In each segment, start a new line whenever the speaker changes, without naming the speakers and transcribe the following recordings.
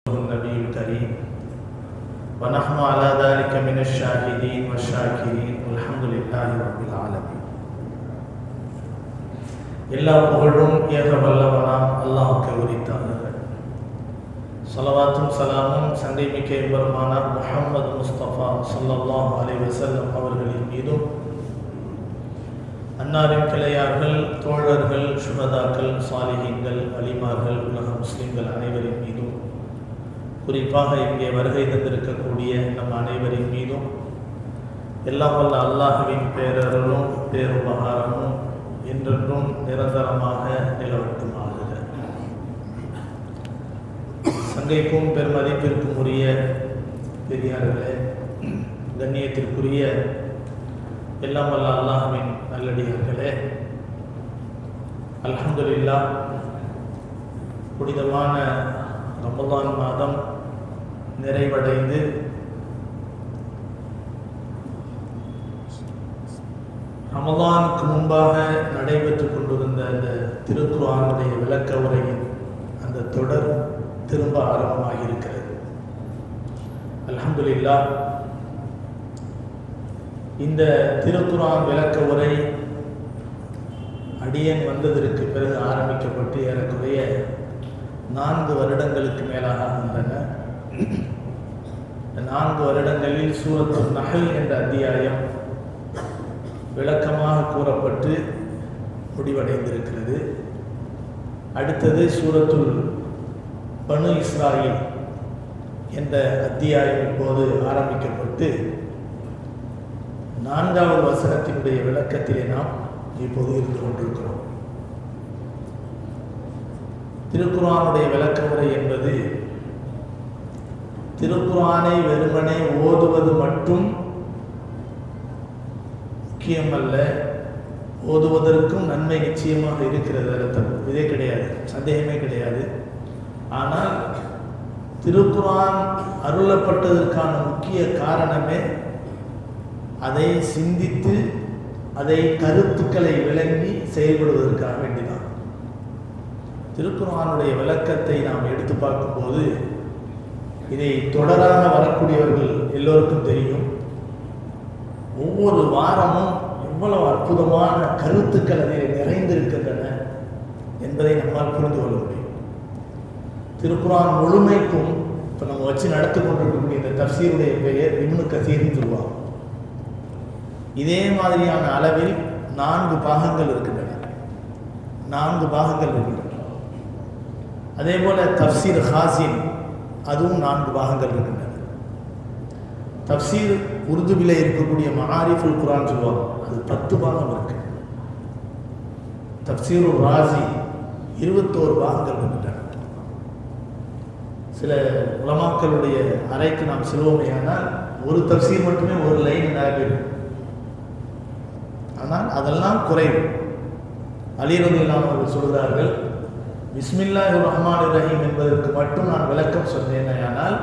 النبي الكريم ونحن على ذلك من الشاهدين والشاكرين والحمد لله رب العالمين. எல்லா புகழும் ஏக வல்லவனாம் அல்லாஹ்வுக்கு உரித்தானது. ஸலவாத்தும் சலாமும் சங்கை மிக்க பெருமானார் முஹம்மது முஸ்தபா ஸல்லல்லாஹு அலைஹி வஸல்லம் அவர்களின் மீதும், அன்னாரின் கிளையார்கள், தோழர்கள், சுஹதாக்கள், சாலிஹீன்கள், அலிமார்கள், உலக முஸ்லிம்கள் அனைவரின் மீதும், குறிப்பாக இங்கே வருகை தந்திருக்கக்கூடிய நம் அனைவரின் மீதும் எல்லாம் வல்ல அல்லாஹ்வின் பேரருளும் பேருபகாரமும் என்றென்றும் நிரந்தரமாக நிலவட்டுமாக. சங்கைக்கும் பெருமதிப்பிற்கும் உரிய பெரியார்களே, கண்ணியத்திற்குரிய எல்லாம் வல்ல அல்லாஹ்வின் நல்லடியார்களே, அல்ஹம்துலில்லாஹ், புனிதமான ரமலான் மாதம் நிறைவடைந்து ரமலானுக்கு முன்பாக நடைபெற்றுக் கொண்டிருந்த அந்த திருக்குர்ஆனுடைய விளக்க உரையின் அந்த தொடர் திரும்ப ஆரம்பமாகியிருக்கிறது. அல்ஹம்துலில்லாஹ், இந்த திருக்குர்ஆன் விளக்க உரை அடியேன் வந்ததற்கு பிறகு ஆரம்பிக்கப்பட்டு ஏறக்குறைய 4 வருடங்களுக்கு மேலாக இருந்தன. 4 வருடங்களில் சூரத்துல் நஹல் என்ற அத்தியாயம் விளக்கமாக கூறப்பட்டு முடிவடைந்திருக்கிறது. அடுத்தது சூரத்துல் பனு இஸ்ராயில் என்ற அத்தியாயம் இப்போது ஆரம்பிக்கப்பட்டு 4வது வசனத்தினுடைய விளக்கத்திலே நாம் இப்போது இருந்து கொண்டிருக்கிறோம். திருக்குர்ஆனுடைய விளக்க உரை என்பது திருக்குர்ஆனை வெறுமனே ஓதுவது மட்டும் முக்கியமல்ல, ஓதுவதற்கும் நன்மை நிச்சயமாக இருக்கிறது, அர்த்தம் இதே கிடையாது, சந்தேகமே கிடையாது. ஆனால் திருக்குர்ஆன் அருளப்பட்டதற்கான முக்கிய காரணமே அதை சிந்தித்து அதை கருத்துக்களை விளங்கி செயல்படுவதற்காக வேண்டிதான். திருக்குர்ஆனுடைய விளக்கத்தை நாம் எடுத்து பார்க்கும்போது இதை தொடராக வரக்கூடியவர்கள் எல்லோருக்கும் தெரியும். ஒவ்வொரு வாரமும் எவ்வளவு அற்புதமான கருத்துக்கள் அதில் நிறைந்திருக்கின்றன என்பதை நம்மால் புரிந்து கொள்ள முடியும். திருக்குர்ஆன் முழுமைக்கும் இப்போ நம்ம வச்சு நடத்தி கொண்டிருக்கக்கூடிய இந்த தஃசீருடைய பெயர் இப்னு கஸீர்னு சொல்லுவாங்க. இதே மாதிரியான அளவில் 4 பாகங்கள் இருக்கின்றன. 4 பாகங்கள் இருக்கின்றன. அதே போல தஃசீர் ஹாசின், அதுவும் 4 பாகங்கள் இருக்கின்றன. தஃசீர் உருதுவிலே இருக்கக்கூடிய மஆரிஃபுல் குர்ஆன் சொல்லுவாங்க, அது 10 பாகம் இருக்கு. தஃசீருர் ராஸி 21 பாகங்கள் இருக்கின்றன. சில உலமாக்களுடைய அறைக்கு நாம் செல்வோமேயானால் ஒரு தஃசீர் மட்டுமே ஒரு லைன் நிறைவேறும். ஆனால் அதெல்லாம் குறைவு. அலி ரலியல்லாஹு அவர்கள் சொல்கிறார்கள், பிஸ்மில்லாஹிர் ரஹ்மானிர் ரஹீம் என்பதற்கு மட்டும் நான் விளக்கம் சொன்னேனால்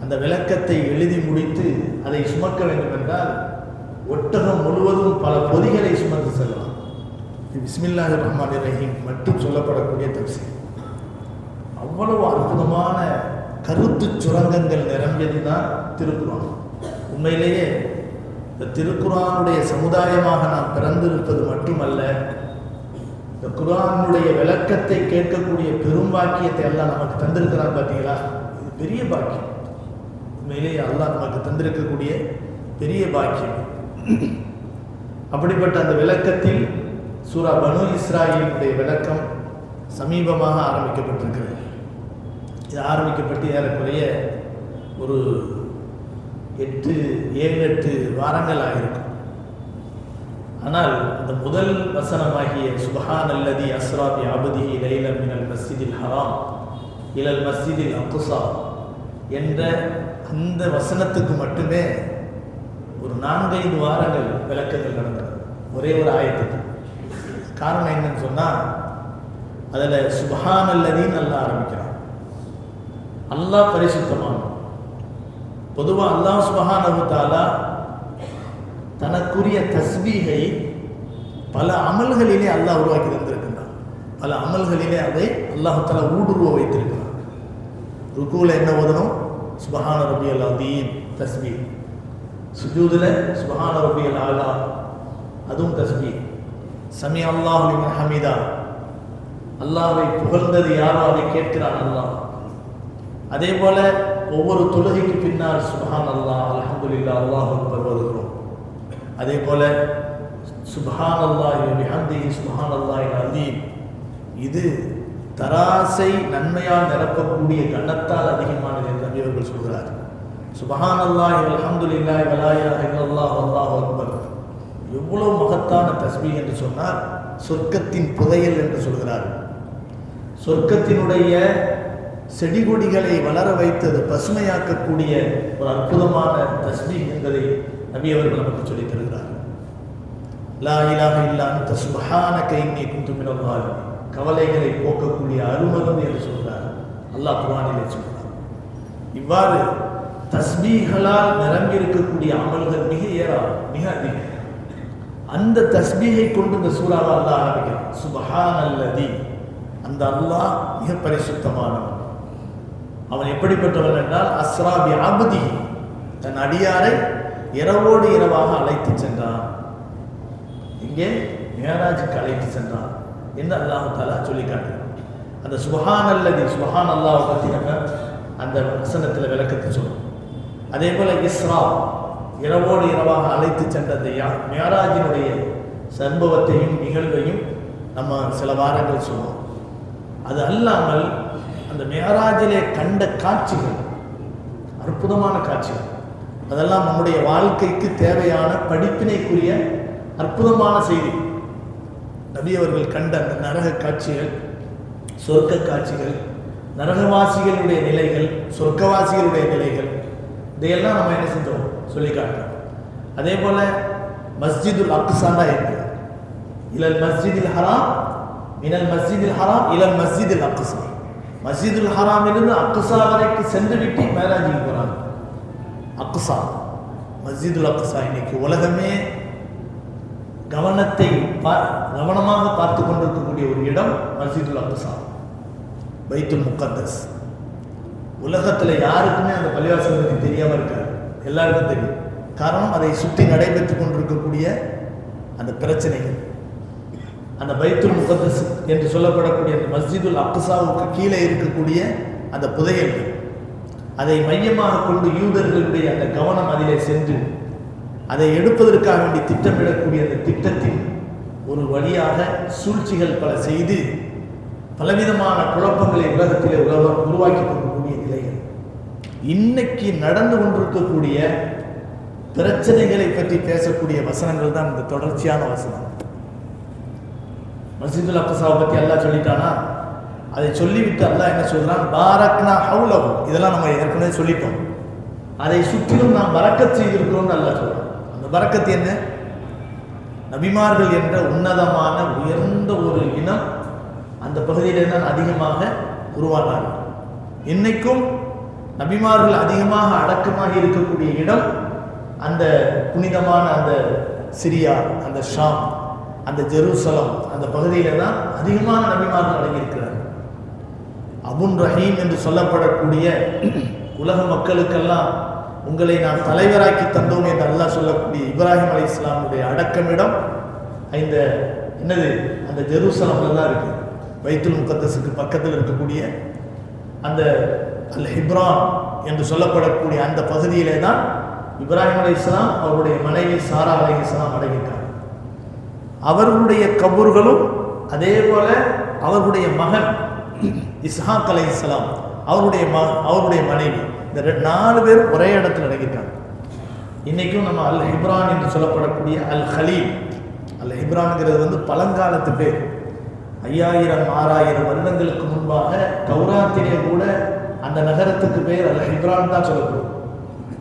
அந்த விளக்கத்தை எழுதி முடித்து அதை சுமக்க வேண்டும் என்றால் ஒட்டகம் முழுவதும் பல பொதிகளை சுமந்து செல்லலாம். பிஸ்மில்லாஹிர் ரஹ்மானிர் ரஹீம் மட்டும் சொல்லப்படக்கூடிய தஃசீர் அவ்வளவு அற்புதமான கருத்து சுரங்கங்கள் நிரம்பியதுதான் திருக்குர்ஆன். உண்மையிலேயே இந்த திருக்குர்ஆனுடைய சமுதாயமாக நாம் பிறந்திருப்பது மட்டுமல்ல, இந்த குர்ஆனுடைய விளக்கத்தை கேட்கக்கூடிய பெரும் பாக்கியத்தை அல்லாஹ் நமக்கு தந்திருக்கிறான். பார்த்தீங்களா, இது பெரிய பாக்கியம். உண்மையிலேயே அல்லாஹ் நமக்கு தந்திருக்கக்கூடிய பெரிய பாக்கியம். அப்படிப்பட்ட அந்த விளக்கத்தில் சூரா பனு இஸ்ராயிலுடைய விளக்கம் சமீபமாக ஆரம்பிக்கப்பட்டிருக்கிறது. இது ஆரம்பிக்கப்பட்டு ஏறக்குறைய ஒரு 7-8 வாரங்கள் ஆகிருக்கும். ஆனால் அந்த முதல் வசனமாகிய சுப்ஹானல்லதி அஸ்ரா பி அப்திஹி லைலன் மினல் மஸ்ஜிதில் ஹராம் இலல் மஸ்ஜிதில் அக்ஸா என்ற அந்த வசனத்துக்கு மட்டுமே ஒரு 4-5 வாரங்கள் விளக்கங்கள் நடந்தது, ஒரே ஒரு ஆயத்துக்கு. காரணம் என்னன்னு சொன்னால், அதில் சுப்ஹானல்லதின்னு அல்லாஹ் ஆரம்பிக்கிறான். அல்லாஹ் பரிசுத்தமான. பொதுவாக அல்லாஹ் சுப்ஹானஹு வ தஆலா தனக்குரிய தஸ்பீஹை பல அமல்களிலே அல்லாஹ் உருவாக்கி தந்திருக்கின்றான். பல அமல்களிலே அதை அல்லாஹ் தஆலா ஊடுருவ வைத்திருக்கிறான். ருக்குல என்ன ஓதணும்? சுப்ஹான ரப்பியல் அதீம் தஸ்பீஹ். சுஜூதுல சுப்ஹான ரப்பியல் ஆலா, அதுவும் தஸ்பீஹ். சமி அல்லாஹு லிமன் ஹமீதா, அல்லாஹ்வை புகழ்ந்தது யாரோ அதை கேட்கிறான் அல்லாஹ். அதே போல ஒவ்வொரு தொழுகைக்கு பின்னால் சுப்ஹான் அல்லாஹ், அல்ஹம்துலில்லாஹ், அல்லாஹு அக்பர் ஓதுகிறோம். அதே போல சுப்ஹான் அல்லாஹி வ பிஹம்திஹி சுப்ஹான் அல்லாஹில் அதீம். இது தராசை நன்மையால் நிரப்பக்கூடிய கண்ணத்தால் அதிகமானது என்று நபி அவர்கள் சொல்கிறார். சுப்ஹான் அல்லாஹி அல்ஹம்துலில்லாஹி வ லா இலாஹ இல்லல்லாஹ் அல்லாஹு அக்பர் எவ்வளவு மகத்தான தஸ்பீஹ் என்று சொன்னால் சொர்க்கத்தின் புதையல் என்று சொல்கிறார். சொர்க்கத்தினுடைய செடி கொடிகளை வளர வைத்தது பசுமையாக்கக்கூடிய ஒரு அற்புதமான தஸ்பீஹ் என்பதை நபி அவர்கள் நமக்கு சொல்லித் தருகிறார். லா இலாஹ இல்லா அன்த சுப்ஹானக இன்னி குன்து மினல் ஸாலிமீன், கவலைகளை போக்கக்கூடிய அருமருந்து என்று சொல்கிறார். அல்லாஹ் குர்ஆனிலே சொல்கிறார். இவ்வாறு தஸ்பீஹளால் நிரம்பி இருக்கக்கூடிய அமல்கள் மிக ஏராளம், மிக அதிகம். அந்த தஸ்பீஹை கொண்டு இந்த சூறாவை அல்லாஹ் ஆரம்பிக்கிறார். சுப்ஹானல்லதி, அந்த அல்லாஹ் மிக பரிசுத்தமானவன். அவன் எப்படிப்பட்டவன் என்றால் அஸ்ரா பி அப்திஹி, தன் அடியாரை இரவோடு இரவாக அழைத்து சென்றான். இங்கே மியராஜுக்கு அழைத்து சென்றான் என்று அல்லாஹ் தஆலா சொல்லி காட்டுகிறான். அந்த சுப்ஹானல்லதி, சுப்ஹான் அல்லாஹ் பற்றி நம்ம அந்த வசனத்தில் விளக்கத்தை சொல்றோம். அதே போல இஸ்ரா, இரவோடு இரவாக அழைத்து சென்ற மியராஜினுடைய சம்பவத்தையும் நிகழ்வையும் நம்ம சில வாரங்கள் சொல்லுவோம். அது அல்லாமல் அந்த மியராஜிலே கண்ட காட்சிகள் அற்புதமான காட்சிகள், அதெல்லாம் நம்முடைய வாழ்க்கைக்கு தேவையான படிப்பினைக்குரிய அற்புதமான செய்தி. நபி அவர்கள் கண்ட அந்த நரக காட்சிகள், சொர்க்க காட்சிகள், நரகவாசிகளுடைய நிலைகள், சொர்க்கவாசிகளுடைய நிலைகள், இதையெல்லாம் நம்ம என்ன செஞ்சோம் சொல்லி காட்டுறோம். அதே போல மஸ்ஜிதுல் அக்ஸா இருக்கு. இலல் மஸ்ஜிதில் ஹராம், மினல் மஸ்ஜிதில் ஹராம் இலல் மஸ்ஜிதில் அக்ஸா. மஸ்ஜிதுல் ஹராமிலிருந்து அக்ஸா வரைக்கும் சென்று விட்டு மேராஜுக்கு போறாங்க. அக்ஸா, மஸ்ஜிதுல் அக்ஸா இன்னைக்கு உலகமே கவனமாக பார்த்து கொண்டிருக்கக்கூடிய ஒரு இடம் மஸ்ஜிதுல் அக்ஸா, பைத்துல் முகத்தஸ். உலகத்தில் யாருக்குமே அந்த பள்ளிவாசல் பற்றி தெரியாமல் இருக்காது, எல்லாருக்கும் தெரியும். காரணம், அதை சுற்றி நடைபெற்று கொண்டிருக்கக்கூடிய அந்த பிரச்சனைகள். அந்த பைத்துல் முகத்தஸ் என்று சொல்லப்படக்கூடிய அந்த மஸ்ஜிதுல் அக்ஸாவுக்கு கீழே இருக்கக்கூடிய அந்த புதையல்கள், அதை மையமாக கொண்டு யூதர்களுடைய அந்த கவனம் அதிலே சென்று அதை எடுப்பதற்காக வேண்டி திட்டமிடக்கூடிய அந்த திட்டத்தின் ஒரு வழியாக சூழ்ச்சிகள் பல செய்து பலவிதமான குழப்பங்களை உலகத்திலே உருவாக்கி கொண்டிருக்கக்கூடிய நிலைகள். இன்னைக்கு நடந்து கொண்டிருக்கக்கூடிய பிரச்சனைகளை பற்றி பேசக்கூடிய வசனங்கள் தான் இந்த தொடர்ச்சியான வசனம். மஸ்ஜிதுல் அக்ஸாவை பற்றி அல்லாஹ் சொல்லிட்டானா, அதை சொல்லிவிட்டு அல்லாஹ் என்ன சொல்றான்? பாரக்னா ஹவுலஹு, இதெல்லாம் நம்ம ஏற்கனவே சொல்லிட்டோம். அதை சுற்றிலும் நாம் பரக்கத் செய்திருக்கிறோம்னு அல்லாஹ் சொல்றான். அந்த பரக்கத்து என்ன? நபிமார்கள் என்ற உன்னதமான உயர்ந்த ஒரு இனம் அந்த பகுதியிலே தான் அதிகமாக உருவானார்கள். இன்னைக்கும் நபிமார்கள் அதிகமாக அடக்கமாக இருக்கக்கூடிய இடம் அந்த புனிதமான அந்த சிரியா, அந்த ஷாம், அந்த ஜெருசலம், அந்த பகுதியில தான் அதிகமான நபிமார்கள் அடங்கியிருக்கிறார்கள். அபுன் ரஹீம் என்று சொல்லப்படக்கூடிய உலக மக்களுக்கெல்லாம் உங்களை நான் தலைவராக்கி தந்தோம் என்று அல்லாஹ் சொல்லக்கூடிய இப்ராஹிம் அலைஹிஸ்ஸலாமுடைய அடக்கமிடம் இந்த என்னது அந்த ஜெருசலம்ல தான் இருக்கு. பைத்துல் முகத்தஸுக்கு பக்கத்தில் இருக்கக்கூடிய அந்த அல் ஹிப்ரான் என்று சொல்லப்படக்கூடிய அந்த பகுதியிலே தான் இப்ராஹிம் அலைஹிஸ்ஸலாம் அவருடைய மனைவி சாரா அலைஹிஸ்ஸலாம் அடங்கியிருக்காங்க. அவர்களுடைய கபூர்களும் அதே போல அவர்களுடைய மகன் இஸ்ஹாக் அலைஹிஸ்ஸலாம் அவருடைய மனைவி, இந்த 4 பேர் ஒரே இடத்துல அடங்கியிருக்காங்க. இன்னைக்கும் நம்ம அல் ஹிப்ரான் என்று சொல்லப்படக்கூடிய அல் ஹலீல், அல் ஹிப்ரான்ங்கிறது வந்து பழங்காலத்து பேர். 5000-6000 வருடங்களுக்கு முன்பாக தௌராத்திலே கூட அந்த நகரத்துக்கு பேர் அல் ஹிப்ரான் தான் சொல்லப்படும்.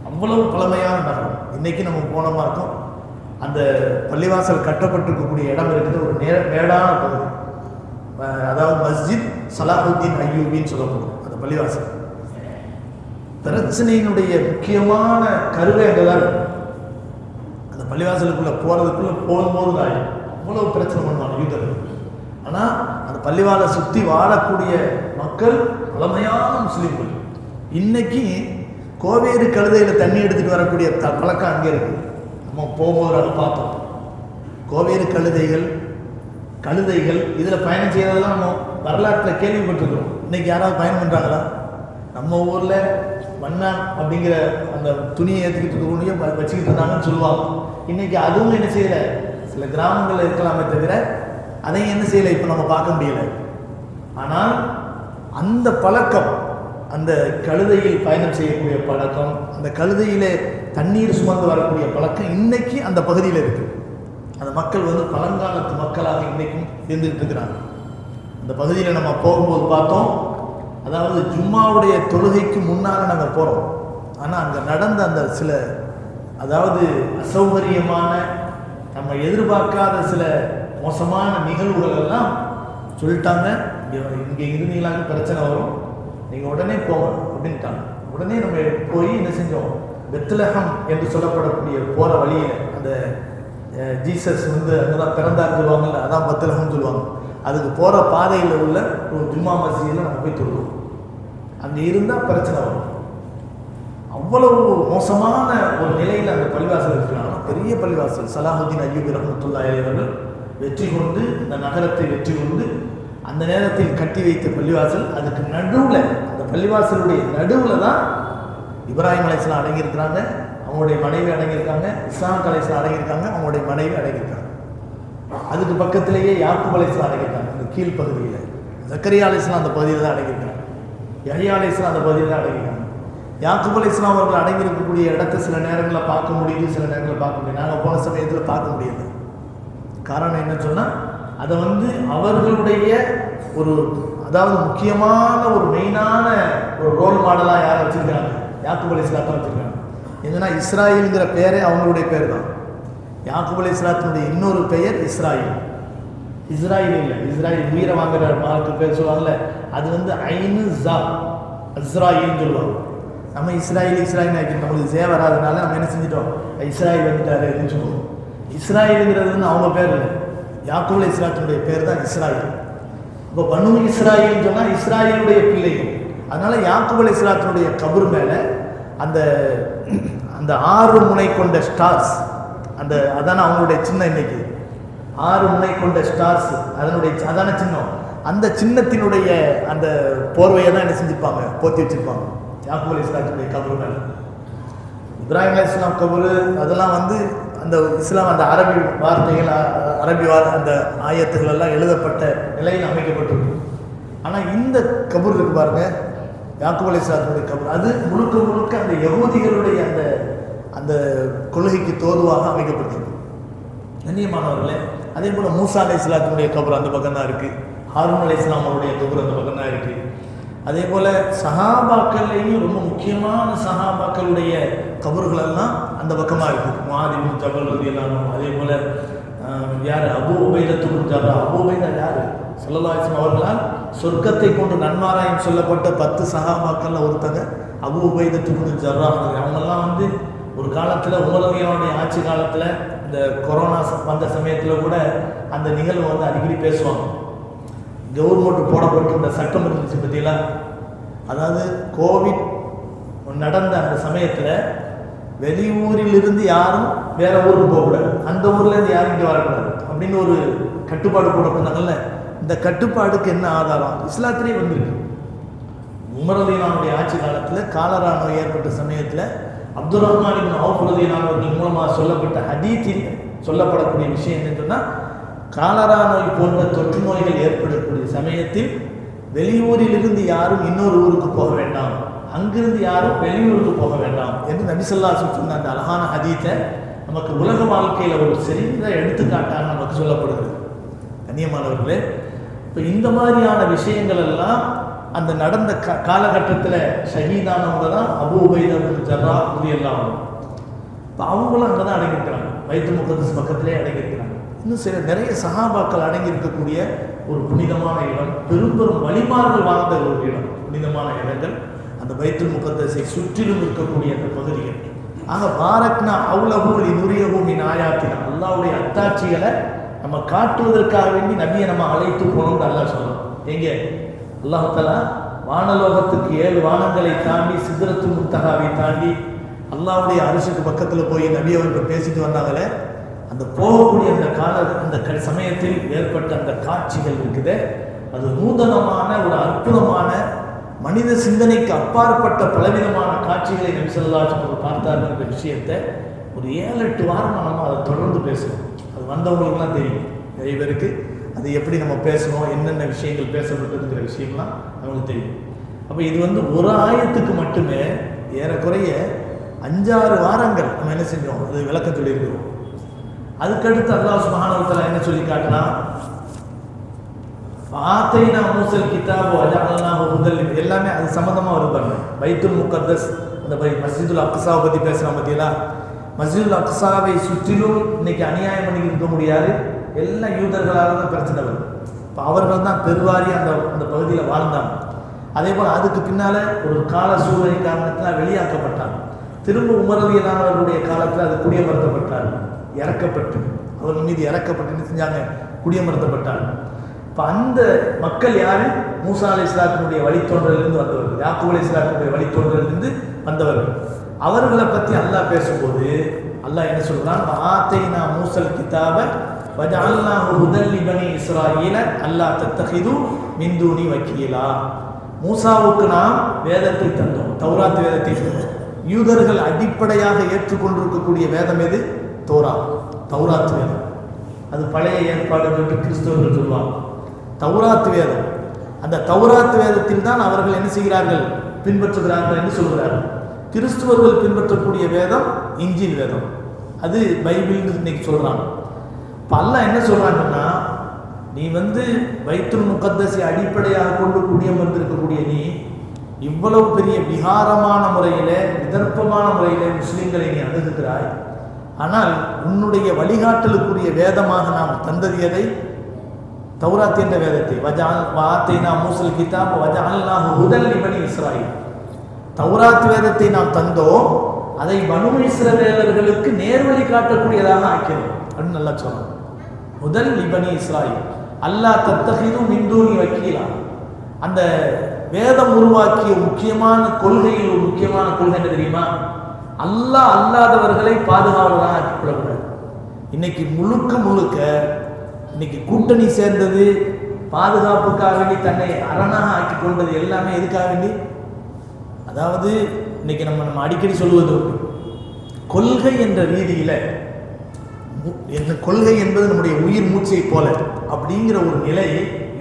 அவ்வளவு பழமையான நகரம். இன்னைக்கு நம்ம போனோமா இருக்கோம், அந்த பள்ளிவாசல் கட்டப்பட்டிருக்கக்கூடிய இடம் இருக்குது ஒரு மேடான பகுதி, அதாவது மஸ்ஜித் சலாஹுத்தீன் அய்யூபின்னு சொல்லப்படும் அந்த பள்ளிவாசல். பிரச்சனையினுடைய முக்கியமான கருவை அங்கே தான் இருக்கும். அந்த பள்ளிவாசலுக்குள்ள போகும்போது தான் அவ்வளவு பிரச்சனை பண்ணுவாங்க யூதர்கள். ஆனால் அந்த பள்ளிவாசலை சுற்றி வாழக்கூடிய மக்கள் பழமையான முஸ்லீம்கள், இன்னைக்கு கோவேறு கழுதையில் தண்ணி எடுத்துகிட்டு வரக்கூடிய பழக்கம் அங்கே இருக்குது. நம்ம போகும்போது அதை பார்த்தோம். கோவேறு கழுதைகள் இதில் பயணம் செய்கிறதெல்லாம் நம்ம வரலாற்றில் கேள்விப்பட்டிருக்கிறோம். இன்றைக்கி யாராவது பயணம் பண்ணுறாங்களா? நம்ம ஊரில் மண்ணான் அப்படிங்கிற அந்த துணியை ஏற்றிக்கிட்டு வச்சுக்கிட்டு இருந்தாங்கன்னு சொல்லுவாங்க. இன்றைக்கி அதுவும் என்ன செய்யலை, சில கிராமங்களில் இருக்கலாமே தவிர அதையும் என்ன செய்யலை இப்போ நம்ம பார்க்க முடியலை. ஆனால் அந்த பழக்கம், அந்த கழுதையில் பயணம் செய்யக்கூடிய பழக்கம், அந்த கழுதையிலே தண்ணீர் சுமந்து வரக்கூடிய பழக்கம் இன்னைக்கு அந்த பகுதியில் இருக்குது. அந்த மக்கள் பழங்காலத்து மக்களாக இன்றைக்கும் இருந்துகிட்டு இருக்கிறாங்க. அந்த பகுதியில் நம்ம போகும்போது பார்த்தோம், அதாவது ஜும்மாவுடைய தொழுகைக்கு முன்னால் நாங்கள் போகிறோம். ஆனால் அங்கே நடந்த அந்த சில அதாவது அசௌகரியமான, நம்ம எதிர்பார்க்காத சில மோசமான நிகழ்வுகள் எல்லாம் சொல்லிட்டாங்க. இங்கே இருந்தீங்களாங்க பிரச்சனை வரும், நீங்கள் உடனே போங்க அப்படின்ட்டாங்க. உடனே நம்ம போய் என்ன செஞ்சோம், பெத்லஹம் என்று சொல்லப்படக்கூடிய போகிற வழியில் அந்த ஜீசஸ் அங்கே தான் பிறந்தார் சொல்லுவாங்கல்ல, அதான் பெத்லஹம்னு சொல்லுவாங்க. அதுக்கு போகிற பாதையில் உள்ள ஒரு ஜும்மா மஸ்ஜிதில் நம்ம போய் தொழுவோம். அங்கே இருந்தால் பிரச்சனை வரும். அவ்வளவு மோசமான ஒரு நிலையில் அந்த பள்ளிவாசல் இருக்கிறாங்க. பெரிய பள்ளிவாசல். சலாஹுதீன் அய்யூபி ரஹ்மத்துல்லாஹி அலைஹி அவர்கள் வெற்றி கொண்டு, இந்த நகரத்தை வெற்றி கொண்டு அந்த நேரத்தில் கட்டி வைத்த பள்ளிவாசல். அதுக்கு நடுவில், அந்த பள்ளிவாசலுடைய நடுவில் தான் இப்ராஹிம் அலைஹிஸ்ஸலாம் அடங்கியிருக்கிறாங்க, அவங்களுடைய மனைவி அடங்கியிருக்காங்க, இஸ்ஹாக் அலைஹிஸ்ஸலாம் அடங்கியிருக்காங்க, அவங்களுடைய மனைவி அடங்கியிருக்காங்க. அதுக்கு பக்கத்திலேயே யாக்கூப் அலைஹிஸ்ஸலாம் அடங்கியிருக்காங்க. இந்த கீழ்ப்பகுதியில் ஜக்கரியா அலைஹிஸ்ஸலாம் அந்த பகுதியில் தான் அடங்கியிருக்காங்க. யஹ்யா அலைஹிஸ்ஸலாம் அந்த பகுதியில் தான் அடங்கியிருக்காங்க. யாக்கூப் அலைஹிஸ்ஸலாம் அவர்கள் அடங்கியிருக்கக்கூடிய இடத்தை சில நேரங்களில் பார்க்க முடியுது, சில நேரங்களில் பார்க்க முடியும். நாங்கள் போன சமயத்தில் பார்க்க முடியாது. காரணம் என்ன சொன்னால், அதை அவர்களுடைய ஒரு அதாவது முக்கியமான ஒரு மெயினான ஒரு ரோல் மாடலாக யாரை வச்சுருக்காங்க, யாக்கூப் அலைஹிஸ்ஸலாத்தை வச்சுருக்காங்க. என்னன்னா இஸ்ராயேலுங்கிற பேரே அவங்களுடைய பேர் தான். யாக்கூப் அலைஹிஸ்ஸலாத்தினுடைய இன்னொரு பெயர் இஸ்ராயில். இஸ்ராயில் இல்லை, இஸ்ராயில் உயிரை வாங்குற மார்க்கு பேர் சொல்லுவாங்கல்ல, அது ஐனு ஜா இஸ்ராயில்னு சொல்லுவாங்க. நம்ம இஸ்ராயில் ஆக்கி நம்மளுக்கு ஜே வராதனால நம்ம என்ன செஞ்சிட்டோம், இஸ்ராயில் வந்துட்டாரு அப்படின்னு சொல்லுவோம். இஸ்ராயிலுங்கிறது அவங்க பேர் இல்லை, யாக்கூப் அலைஹிஸ்ஸலாத்தினுடைய பேர் தான் இஸ்ராயில். இப்போ பனு இஸ்ராயில்னு சொன்னால் இஸ்ராயிலுடைய பிள்ளைகள். அதனால யாக்கூப் அலைஹிஸ்ஸலாத்தினுடைய கபர் மேலே அந்த அந்த 6 முனை கொண்ட ஸ்டார்ஸ், அந்த அதான அவங்களுடைய சின்னம். இன்னைக்கு 6 முனை கொண்ட ஸ்டார்ஸ் அதனுடைய அதான சின்னம். அந்த சின்னத்தினுடைய அந்த போர்வையை தான் என்ன செஞ்சுருப்பாங்க, போற்றி வச்சிருப்பாங்க யாக்கூப் அலைஹிஸ்ஸலாத்துடைய கபர் மேலே. இப்ராஹிம் அலைஹிஸ்ஸலாம் கபர் அதெல்லாம் அந்த இஸ்லாம் அந்த அரபி வார்த்தைகள், அந்த ஆயத்துகள் எல்லாம் எழுதப்பட்ட நிலையில் அமைக்கப்பட்டிருக்கு. ஆனால் இந்த கபர் இருக்கு பாருங்க, யாக்கூப் அலைஹிஸ்ஸலாத்துடைய கபர், அது முழுக்க அந்த யகூதிகளுடைய அந்த கொள்கைக்கு தோதுவாக அமைக்கப்பட்டிருக்கு. கண்ணியமானவர்களே, அதே போல் மூசா அலைஹிஸ்ஸலாத்துடைய கபர் அந்த பக்கம் தான் இருக்குது. ஹாரூன் அலைஹிஸ்ஸலாம் அவருடைய கபர் அந்த பக்கம் தான் இருக்குது. அதே போல் சஹாபாக்கள்லேயும் ரொம்ப முக்கியமான சஹாபாக்களுடைய கபர்கள் எல்லாம் அந்த பக்கமாக இருக்குது. முஆத் இப்னு ஜபல் ரலியல்லாஹு அன்ஹு, அதே போல் யார் அபூ உபைதா இப்னு ஜர்ராஹ். அபூ உபைதா யார்? ஸல்லல்லாஹு அலைஹி வஸல்லம் அவர்களால் சொர்க்கத்தை கொண்டு நன்மாராயம் சொல்லப்பட்ட 10 சஹாபாக்களில் ஒருத்தங்க அபூ உபைதா இப்னு ஜர்ராஹ். அவங்கெல்லாம் ஒரு காலத்தில் உமர் ரலியல்லாஹு அன்ஹு ஆட்சி காலத்தில் இந்த கொரோனா வந்த சமயத்தில் கூட அந்த நிகழ்வு அடிக்கடி பேசுவாங்க. கவர்மெண்ட் போடப்பட்டு இந்த சட்டம் இருந்துச்சு பற்றியெல்லாம், அதாவது கோவிட் நடந்த அந்த சமயத்தில் வெளியூரிலிருந்து யாரும் வேற ஊருக்கு போகக்கூடாது, அந்த ஊர்லேருந்து யாரும் இங்கே வரக்கூடாது அப்படின்னு ஒரு கட்டுப்பாடு போடப்பட்டாங்கல்ல. இந்த கட்டுப்பாடுக்கு என்ன ஆதாரம்? இஸ்லாத்திலே வந்திருக்கு. உமர் ரலியல்லாஹு அன்ஹுடைய ஆட்சி காலத்தில் காலரா நோய் ஏற்பட்ட சமயத்தில் அப்துல் ரஹ்மான் இப்னு அவுஃப் ரலியல்லாஹு அன்ஹு அவர்கள் மூலமாக சொல்லப்பட்ட ஹதீஸில் சொல்லப்படக்கூடிய விஷயம் என்னன்னு சொன்னால், காலரா நோய் போன்ற தொற்று நோய்கள் ஏற்படக்கூடிய சமயத்தில் வெளியூரிலிருந்து யாரும் இன்னொரு ஊருக்கு போக வேண்டாம், அங்கிருந்து யாரும் வெளியூருக்கு போக வேண்டாம் என்று நபி ஸல்லல்லாஹு அலைஹி வஸல்லம் சொன்ன அந்த அழகான ஹதீஸை நமக்கு உலக வாழ்க்கையில் ஒரு சிறந்த எடுத்துக்காட்டாக நமக்கு சொல்லப்படுகிறது. கண்ணியமானவர்களே, இப்போ இந்த மாதிரியான விஷயங்கள் எல்லாம் அந்த நடந்த காலகட்டத்தில் ஷஹீதானவங்க தான் அபூ உபைதா இப்னு ஜர்ராஹ் ரலியல்லாஹு அன்ஹு. இப்போ அவங்களும் அங்கே தான் அடங்கியிருக்கிறாங்க, பைத்துல் முகத்தஸ் பக்கத்திலே அடங்கியிருக்கிறாங்க. இன்னும் நிறைய சஹாபாக்கள் அடங்கியிருக்கக்கூடிய ஒரு புனிதமான இடம், பெரும் வழிமார்கள் வாழ்ந்த ஒரு இடம், புனிதமான இடங்கள் அந்த பைத்துல் முகத்தஸை சுற்றிலும் இருக்கக்கூடிய அந்த பகுதிகள். ஆக பாரக்னா அவுலஹு லினுரியஹு மின் ஆயாத்தினா, அல்லாஹ்வுடைய அத்தாட்சிகளை நம்ம காட்டுவதற்காக வேண்டி நபியை நம்ம அழைத்து போனோம்னு அல்லாஹ் சொல்றோம். எங்கே? அல்லாஹ் தஆலா வானலோகத்துக்கு 7 வானங்களை தாண்டி சித்ரத்துல் முன்தஹாவை தாண்டி அல்லாஹ்வுடைய அரிசுக்கு பக்கத்தில் போய் நபி அவர்கள் பேசிட்டு வந்தாங்களே, அந்த போகக்கூடிய அந்த சமயத்தில் ஏற்பட்ட அந்த காட்சிகள் இருக்குது. அது நூதனமான ஒரு அற்புதமான மனித சிந்தனைக்கு அப்பாற்பட்ட பலவிதமான காட்சிகளை நபி ஸல்லல்லாஹு அலைஹி வஸல்லம் பார்த்தார்கள் என்ற விஷயத்தை ஒரு 7-8 வாரம் நம்ம அதை தொடர்ந்து பேசணும். அது வந்தவங்களுக்குலாம் தெரியும், நிறைய பேருக்கு அது எப்படி நம்ம பேசணும், என்னென்ன விஷயங்கள் பேசப்பட்டதுங்கிற விஷயம்லாம் நமக்கு தெரியும். அப்போ இது ஒரு ஆயத்துக்கு மட்டுமே ஏறக்குறைய 5-6 வாரங்கள் நம்ம என்ன செஞ்சோம், அது விளக்கம் சொல்லியிருக்கிறோம். அதுக்கடுத்து அல்லாஹ் சுப்ஹானஹு வ தஆலா என்ன சொல்லி காட்டினா, ஆத்தைனா மூசல் கிதாப வஜஅல்னாஹு ஹுதல், எல்லாமே அது சம்பந்தமாக வருது பாருங்க. பைத்துல் முகத்தஸ், அந்த மஸ்ஜிதுல் அக்ஸாவை பற்றி பேசுகிறோம் பார்த்தீங்களா. மஸ்ஜிதுல் அக்ஸாவை சுற்றிலும் இன்னைக்கு அநியாயம் பண்ணி இருக்க முடியாது, எல்லாம் யூதர்களால் தான் பிரச்சனை வருது. இப்போ அவர்கள் தான் பெருவாரி அந்த பகுதியில் வாழ்ந்தாங்க. அதே போல் அதுக்கு பின்னால் ஒரு கால சூழ்நிலை காரணத்தில் வெளியாக்கப்பட்டாங்க. திரும்ப உமர் ரலியல்லாஹு அன்ஹு அவர்களுடைய காலத்தில் அது குடியமர்த்தப்பட்டார்கள், இறக்கப்பட்டு அவர்கள் மீது இறக்கப்பட்டு என்ன செஞ்சாங்க, குடியமர்த்தப்பட்டார்கள். இப்போ அந்த மக்கள் யாரு, மூசா அலைஹிஸ்ஸலாத்தினுடைய வழித்தோன்றலிருந்து வந்தவர்கள், யாக்கூப் அலைஹிஸ்ஸலாத்தினுடைய வழித்தோன்றலிருந்து வந்தவர்கள். அவர்களை பற்றி அல்லாஹ் பேசும்போது அல்லாஹ் என்ன சொல்றான், ஆத்தைனா மூசல் கிதாப வஜஅல்னாஹு ஹுதல் லிபனி இஸ்ராயீல அல்லா தத்தகிது மின் தூனி வக்கீலா. மூசாவுக்கு நாம் வேதத்தை தந்தோம், தௌராத் வேதத்தை தந்தோம். யூதர்கள் அடிப்படையாக ஏற்றுக்கொண்டிருக்கக்கூடிய வேதம் எது, தௌராத் வேதம். அது பழைய ஏற்பாடு என்று கிறிஸ்தவர்கள் சொல்வாங்க. தௌராத் வேதம், அந்த தௌராத் வேதத்தில் தான் அவர்கள் என்ன செய்கிறார்கள், பின்பற்றுகிறார்கள் என்று சொல்கிறார்கள். கிறிஸ்துவர்கள் பின்பற்றக்கூடிய வேதம் இஞ்சில் வேதம், அது பைபிள் இன்னைக்கு சொல்றாங்க. இப்போ அல்லாஹ் என்ன சொல்றாங்கன்னா, நீ பைத்துல் முகத்தஸை அடிப்படையாக கொண்டு குடியமர்ந்திருக்கக்கூடிய நீ இவ்வளவு பெரிய விகாரமான முறையில, விதர்ப்பமான முறையில முஸ்லிம்களை நீ அணுகுகிறாய். ஆனால் உன்னுடைய வழிகாட்டலுக்குரிய வேதமாக நாம் தந்தது எதை, தௌராத் என்ற வேதத்தை. வஆத்தைனா மூசல் கிதாப வஜஅல்னாஹு ஹுதல் லிபனி இஸ்ராயீல், தௌராத் வேதத்தை நாம் தந்தோம், அதை பனு இஸ்ரவேலர்களுக்கு நேர்வழி காட்டக்கூடியதாக ஆக்கினோம் அப்படின்னு நல்லா சொல்றோம். ஹுதல் லிபனி இஸ்ராயீல் அல்லா தத்தகிது மின் தூனி வக்கீலா. அந்த வேதம் உருவாக்கிய முக்கியமான கொள்கையில் ஒரு முக்கியமான கொள்கை என்ன தெரியுமா, அல்லாஹ் அல்லாதவர்களை பாதுகாவலராக ஆக்கிக்கொள்ளக்கூடாது. இன்னைக்கு முழுக்க இன்னைக்கு கூட்டணி சேர்ந்தது பாதுகாப்புக்காக வேண்டி, தன்னை அரணாக ஆக்கி கொண்டது எல்லாமே எதுக்காக வேண்டி, அதாவது இன்னைக்கு நம்ம அடிக்கடி சொல்லுவது கொள்கை என்ற ரீதியில, கொள்கை என்பது நம்முடைய உயிர் மூச்சை போல அப்படிங்கிற ஒரு நிலை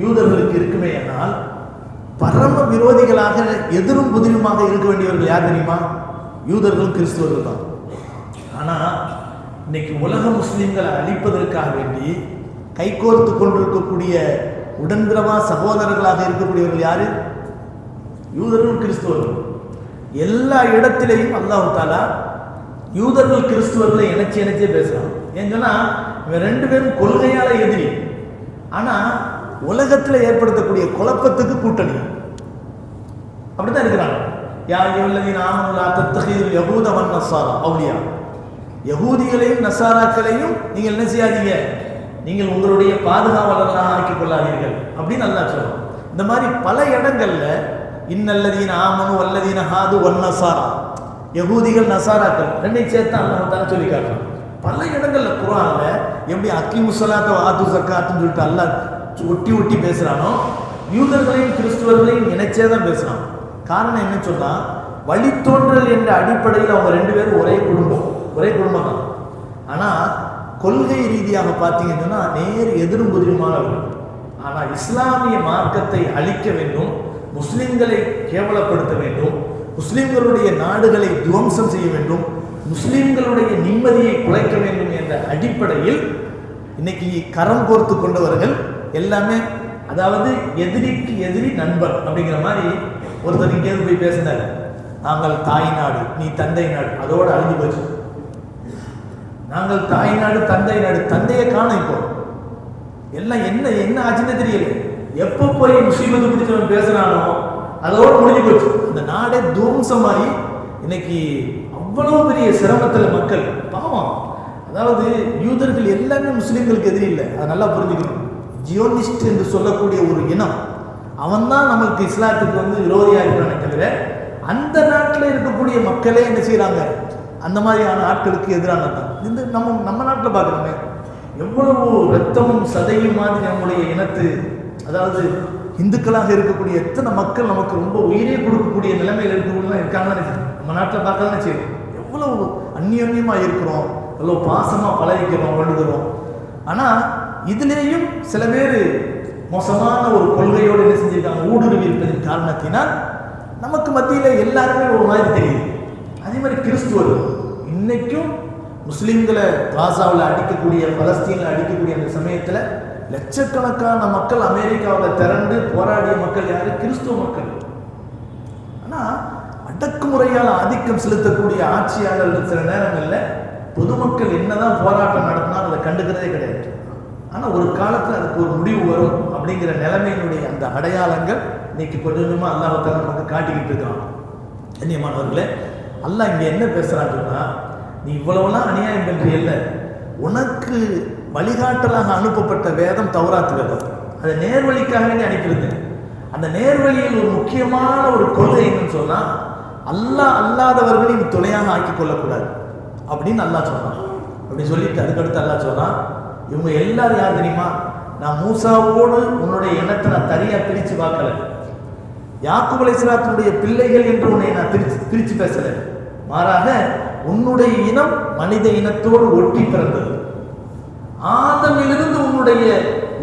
யூதர்களுக்கு இருக்குமே. ஆனால் பரம விரோதிகளாக எதிரும் புதிருமாக இருக்க வேண்டியவர்கள் யார் தெரியுமா, யூதர்களும் கிறிஸ்துவர்கள் தான். ஆனா இன்னைக்கு உலக முஸ்லிம்களை அழிப்பதற்காக வேண்டி கைகோர்த்து கொண்டிருக்கக்கூடிய உடன்பிறவா சகோதரர்களாக இருக்கக்கூடியவர்கள் யாரு, யூதர்களும் கிறிஸ்துவர்கள். எல்லா இடத்திலையும் அல்லாஹ் தஆலா யூதர்கள் கிறிஸ்துவர்களை இணைச்சே பேசுறான். ஏன்னு சொன்னா இவன் 2 பேரும் கொள்கையால எதிரி, ஆனா உலகத்துல ஏற்படுத்தக்கூடிய குழப்பத்துக்கு கூட்டணி. அப்படித்தான் இருக்கிறாங்க. யா அய்யுஹல்லதீன ஆமனு லா தத்தகிதுல் யஹூத வன் நஸாரா அவ்லியா, யஹூதிகளையும் நஸாராக்களையும் நீங்கள் என்ன செய்யாதீங்க, நீங்கள் உங்களுடைய பாதுகாவலர்களாக ஆக்கிக் கொள்ளாதீர்கள் அப்படின்னு அல்லாஹ் சொல்றான். இந்த மாதிரி பல இடங்கள்ல இன்னல்லதீன ஆமனு வல்லதீன ஹாது வன் நஸாரா, யஹூதிகள் நஸாராக்கள் ரெண்டையும் சேர்த்து அல்லாஹ் தஆலா சொல்லி காட்டுறான். பல இடங்கள்ல குர்ஆன்ல எப்படி அக்கீமுஸ் ஸலாத்த வ ஆத்து ஸக்காத்துன்னு சொல்லிட்டு அல்லாஹ் ஒட்டி பேசுறானோ, யூதர்களையும் கிறிஸ்துவர்களையும் இணைச்சே தான் பேசுறான். காரணம் என்ன சொன்னா, வழித்தோன்றல் என்ற அடிப்படையில் அவங்க 2 பேரும் ஒரே குடும்பம் தான். ஆனா கொள்கை ரீதியாக பார்த்தீங்கன்னு சொன்னா நேர் எதிரும் புதிருமானவர்கள். ஆனா இஸ்லாமிய மார்க்கத்தை அழிக்க வேண்டும், முஸ்லிம்களை கேவலப்படுத்த வேண்டும், முஸ்லிம்களுடைய நாடுகளை துவம்சம் செய்ய வேண்டும், முஸ்லிம்களுடைய நிம்மதியை குலைக்க வேண்டும் என்ற அடிப்படையில் இன்னைக்கு கரம் கோர்த்து கொண்டவர்கள் எல்லாமே, அதாவது எதிரிக்கு எதிரி நண்பர் அப்படிங்கிற மாதிரி. ஒருத்தர் இங்கேருந்து போய் பேசினார், நாங்கள் தாய் நாடு நீ தந்தை நாடு, அதோட அழிஞ்சு போச்சு. நாங்கள் தாய் நாடு தந்தை நாடு, தந்தையை காணும். இப்போ எல்லாம் என்ன ஆச்சுன்னு தெரியல. எப்போ போய் முஸ்லிமத்தை பிடிச்சவன் பேசுறானோ அதோடு முடிஞ்சு போச்சு. அந்த நாடே துவம்சமாகி இன்னைக்கு அவ்வளவு பெரிய சிரமத்தில் மக்கள் பாவம். அதாவது யூதர்கள் எல்லாமே முஸ்லிம்களுக்கு எதிரி இல்லை, அதை நல்லா புரிஞ்சுக்கணும். ஜியோனிஸ்ட் என்று சொல்லக்கூடிய ஒரு இனம், அவன் தான் நம்மளுக்கு இஸ்லாத்துக்கு விரோதியாக இருக்கிறானே தவிர அந்த நாட்டில் இருக்கக்கூடிய மக்களே என்ன செய்கிறாங்க, அந்த மாதிரியான ஆட்களுக்கு எதிரானது தான். இந்த நம்ம நாட்டில் பார்க்குறோமே, எவ்வளவு ரத்தமும் சதையும் மாதிரி நம்முடைய இனத்து, அதாவது இந்துக்களாக இருக்கக்கூடிய எத்தனை மக்கள் நமக்கு ரொம்ப உயிரே கொடுக்கக்கூடிய நிலைமையில் இருக்கக்கூடியதான் இருக்காங்கன்னு நம்ம நாட்டில் பார்க்க தானே செய்யும். எவ்வளவு அந்நியமாக இருக்கிறோம், எவ்வளோ பாசமாக பழகிக்கிறோம், வழுதுறோம். ஆனால் இதுலேயும் சில பேர் மோசமான ஒரு கொள்கையோடு என்ன செஞ்சிருக்காங்க, ஊடுருவி இருப்பதின் காரணத்தினால் நமக்கு மத்தியில் எல்லாருமே ஒரு மாதிரி தெரியுது. அதே மாதிரி கிறிஸ்துவர்கள் இன்னைக்கும் முஸ்லீம்களை காசாவில் அடிக்கக்கூடிய, பலஸ்தீனில் அடிக்கக்கூடிய அந்த சமயத்தில் லட்சக்கணக்கான மக்கள் அமெரிக்காவில் திரண்டு போராடிய மக்கள் யாரு? கிறிஸ்துவ மக்கள். ஆனால் அடக்குமுறையால் ஆதிக்கம் செலுத்தக்கூடிய ஆட்சியாளர்கள் சில நேரங்களில் பொதுமக்கள் என்னதான் போராட்டம் நடத்தினாலும் அதை கண்டுக்கிறதே கிடையாது. ஆனால் ஒரு காலத்தில் அதுக்கு ஒரு முடிவு வரும் அப்படிங்கிற நிலைமையினுடைய அந்த அடையாளங்கள் இன்னைக்கு கொஞ்சமாக அல்லாஹ்வுத்தாலா நமக்கு காட்டிக்கிட்டு இருக்கான். கண்ணியமானவர்களே, அல்லாஹ் இங்கே என்ன பேசுகிறாங்கன்னா, நீ இவ்வளவுலாம் அநியாயம் பண்றியல்ல, உனக்கு வழிகாட்டலாக அனுப்பப்பட்ட வேதம் தௌராத் வேதம், அதை நேர்வழிக்காக வேண்டி அனுப்பியிருந்தேன். அந்த நேர்வழியில் ஒரு முக்கியமான ஒரு கொள்கை என்னன்னு சொன்னால், அல்லாஹ் அல்லாதவர்களை நீ துணையாக ஆக்கி கொள்ளக்கூடாது அப்படின்னு அல்லாஹ் சொன்னான். அப்படி சொல்லிட்டு அதுக்கடுத்து அல்லாஹ் சொன்னான், இவங்க எல்லாரும் யார் தெரியுமா? நான் மூசாவோடு உன்னுடைய இனத்தை நான் தனியாக பிரித்து பார்க்கல, யாக்கூப் அலைஹிஸ்ஸலாத்துடைய பிள்ளைகள் என்று உன்னை நான் பிரித்து பேசல, மாறாக உன்னுடைய இனம் மனித இனத்தோடு ஒட்டி பிறந்தது. ஆதமிலிருந்து உன்னுடைய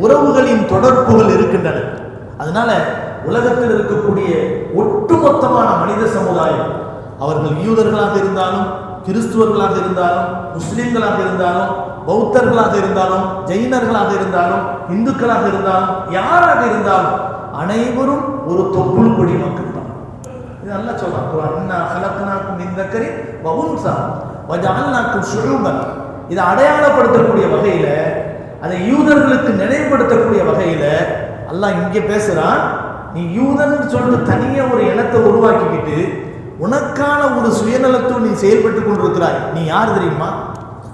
உறவுகளின் தொடர்புகள் இருக்கின்றன. அதனால உலகத்தில் இருக்கக்கூடிய ஒட்டுமொத்தமான மனித சமுதாயம், அவர்கள் யூதர்களாக இருந்தாலும், கிறிஸ்துவர்களாக இருந்தாலும், முஸ்லிம்களாக இருந்தாலும், பௌத்தர்களாக இருந்தாலும், ஜெயினர்களாக இருந்தாலும், இந்துக்களாக இருந்தாலும், யாராக இருந்தாலும் அனைவரும் ஒரு தொப்புள் கொடி மக்கள் தான். இது நல்லா சொல்லலாம். இதை அடையாளப்படுத்தக்கூடிய வகையில, அதை யூதர்களுக்கு நினைவுபடுத்தக்கூடிய வகையில அல்லாஹ் இங்கே பேசுறான். நீ யூதன் சொல்லிட்டு தனியா ஒரு இனத்தை உருவாக்கிக்கிட்டு உனக்கான ஒரு சுயநலத்தோடு நீ செயல்பட்டு கொண்டிருக்கிறாய். நீ யார் தெரியுமா?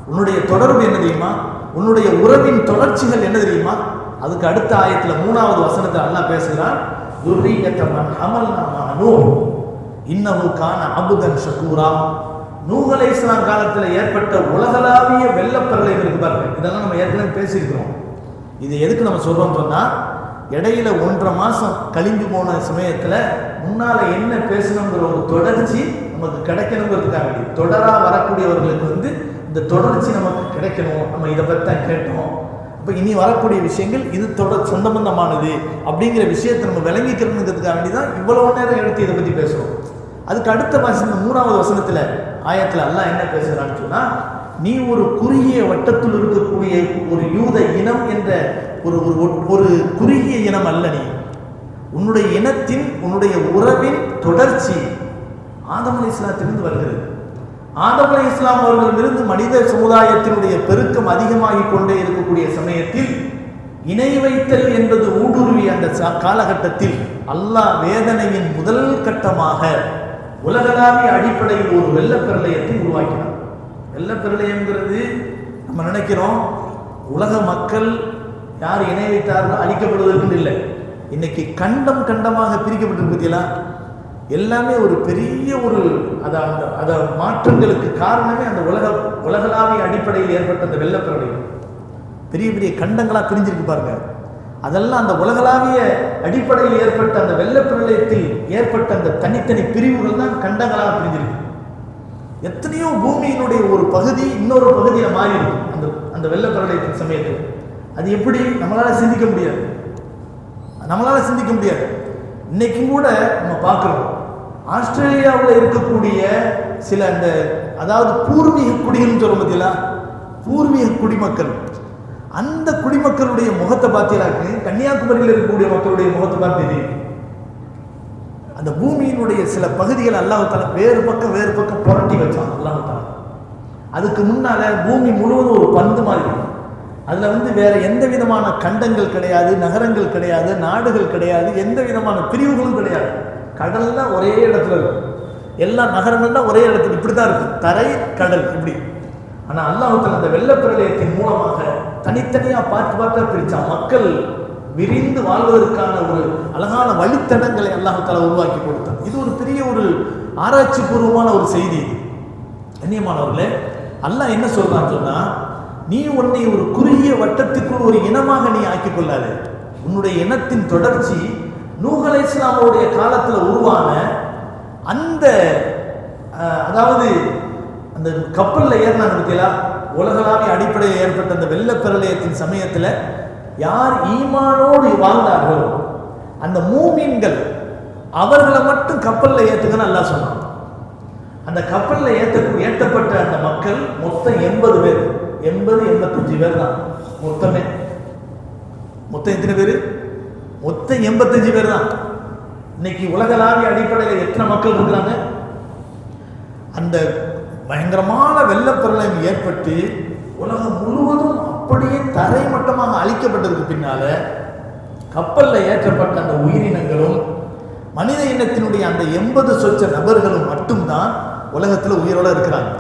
உன்னுடைய தொடர்பு என்ன தெரியுமா? உன்னுடைய உறவின் தொடர்ச்சிகள் என்ன தெரியுமா? அதுக்கு அடுத்த ஆயத்துல 3வது வசனத்தில் அல்லாஹ் பேசுகிறான், இன்னஹு கான அபுதன் ஷகூரா. நூஹ் அலைஹிஸ்ஸலாம் காலத்தில் ஏற்பட்ட உலகளாவிய வெள்ளப்பெருளை இருக்கு பாருங்க. இதெல்லாம் நம்ம ஏற்கனவே பேசியிருக்கிறோம். இது எதுக்கு நம்ம சொல்றோம் சொன்னா, இடையில 1.5 மாசம் கழிஞ்சு போன சமயத்தில் முன்னால என்ன பேசணுங்கிற ஒரு தொடர்ச்சி நமக்கு கிடைக்கணுங்கிறதுக்காக தொடரா வரக்கூடியவர்களுக்கு இந்த தொடர்ச்சி நமக்கு கிடைக்கணும். நம்ம இதை பற்றி தான் கேட்டோம். இப்போ இனி வரக்கூடிய விஷயங்கள் இது தொடர் சொந்தபந்தமானது அப்படிங்கிற விஷயத்தை நம்ம விளங்கிக்கிறதுக்காக வேண்டி தான் இவ்வளவு நேரம் எடுத்து இதை பற்றி பேசுகிறோம். அதுக்கு அடுத்த வசனம் 3வது வசனத்தில் ஆயத்தில் அல்லாஹ் என்ன பேசுகிறான்னு சொன்னால், நீ ஒரு குறுகிய வட்டத்தில் இருக்கக்கூடிய ஒரு யூத இனம் என்ற ஒரு ஒரு குறுகிய இனம் அல்ல. நீ உன்னுடைய இனத்தின், உன்னுடைய உறவின் தொடர்ச்சி ஆதம் அலைஹிஸ்ஸலாத்திலிருந்து வருகிறது. ஆதம் அலைஹிஸ்ஸலாம் அவர்களிலிருந்து மனித சமுதாயத்தினுடைய பெருக்கம் அதிகமாகி கொண்டே இருக்கக்கூடிய சமயத்தில் இணை வைத்தல் என்பது ஊடுருவிய அந்த காலகட்டத்தில் அல்லாஹ் வேதனையின் முதல் கட்டமாக உலகளாவிய அடிப்படையில் ஒரு வெள்ளப்பெருளையத்தை உருவாக்கினார். வெள்ளப்பெருளையங்கிறது நம்ம நினைக்கிறோம் உலக மக்கள் யார் இணை வைத்தார்கள் அழிக்கப்படுவதற்கு இல்லை. இன்னைக்கு கண்டம் கண்டமாக பிரிக்கப்பட்டிருக்கு பற்றியலா, எல்லாமே ஒரு பெரிய ஒரு அத மாற்றங்களுக்கு காரணமே அந்த உலகளாவிய அடிப்படையில் ஏற்பட்ட அந்த வெள்ளப்பெருளை. பெரிய பெரிய கண்டங்களாக பிரிஞ்சிருக்கு பாருங்க. அதெல்லாம் அந்த உலகளாவிய அடிப்படையில் ஏற்பட்ட அந்த வெள்ளப்பிரளயத்தில் ஏற்பட்ட அந்த தனித்தனி பிரிவுகள் தான் கண்டங்களாக பிரிஞ்சிருக்கு. எத்தனையோ பூமியினுடைய ஒரு பகுதி இன்னொரு பகுதியை மாறி இருக்கு அந்த அந்த வெள்ளப்பிரளயத்தின் சமயத்தில். அது எப்படி நம்மளால சிந்திக்க முடியாது, இன்னைக்கும் கூட நம்ம பார்க்கிறோம். ஆஸ்திரேலியாவில் இருக்கக்கூடிய சில அந்த அதாவது பூர்வீக குடிகள் சொல்ல பத்தியா, பூர்வீக குடிமக்கள், அந்த குடிமக்களுடைய முகத்தை பார்த்தீங்கன்னாக்கு கன்னியாகுமரியில் இருக்கக்கூடிய மக்களுடைய முகத்தை பார்த்து அந்த பூமியினுடைய சில பகுதிகள் அல்லாஹ்வுத்தாலா வேறு பக்கம் புரட்டி வச்சான் அல்லாஹ்வுத்தாலா. அதுக்கு முன்னால பூமி முழுவதும் ஒரு பந்து மாதிரி, அதுல வேற எந்த விதமான கண்டங்கள் கிடையாது, நகரங்கள் கிடையாது, நாடுகள் கிடையாது, எந்த விதமான பிரிவுகளும் கிடையாது. கடல் தான் ஒரே இடத்துல இருக்கும், எல்லா நகரங்கள் தான் ஒரே இடத்துல இப்படிதான் இருக்கு, தரை கடல் இப்படி. ஆனா அல்லாஹ்வுத்தாலா அந்த வெள்ளப்பிரளயத்தின் மூலமாக தனித்தனியா பார்த்து பிரிச்சான். மக்கள் விரிந்து வாழ்வதற்கான ஒரு அழகான வழித்தடங்களை அல்லாஹ் தஆலா உருவாக்கி கொடுத்தான். இது ஒரு பெரிய ஒரு ஆராய்ச்சி பூர்வமான ஒரு செய்தி. இது கண்ணியமானவர்களே, அல்லாஹ் என்ன சொல்றான்னு சொன்னா, நீ உன்னை ஒரு குறுகிய வட்டத்துக்குள் ஒரு இனமாக நீ ஆக்கிக் கொள்ளாது. உன்னுடைய இனத்தின் தொடர்ச்சி நூஹ் அலைஹிஸ்ஸலாமுடைய காலத்தில் உருவான அந்த அதாவது அந்த கப்பலில் ஏறினாங்க பார்த்தீங்களா, உலகளாவிய அடிப்படையில் ஏற்பட்ட அந்த வெள்ளப்பிரளயத்தின் சமயத்தில் யார் ஈமானோடு வாழ்ந்தார்களோ அந்த மூமின்கள் அவர்களை மட்டும் கப்பலில் ஏற்றுக்கன்னு அல்லாஹ் சொன்னாங்க. அந்த கப்பலில் ஏற்றப்பட்ட அந்த மக்கள் மொத்தம் 80 பேர், 85 பேர் தான் மொத்தமே. மொத்தம் எத்தனை பேர்? மொத்தம் 85 பேர் தான். இன்னைக்கு உலகளாவிய அடிப்படையில் எத்தனை மக்கள் இருக்கிறாங்க? அந்த பயங்கரமான வெள்ளப்பிரளயம் ஏற்பட்டு உலகம் முழுவதும் அப்படியே தரைமட்டமாக அழிக்கப்பட்டதுக்கு பின்னால கப்பலில் ஏற்றப்பட்ட அந்த உயிரினங்களும் மனித இனத்தினுடைய அந்த 80 சொச்ச நபர்களும் மட்டும்தான் உலகத்தில் உயிரோட இருக்கிறாங்க.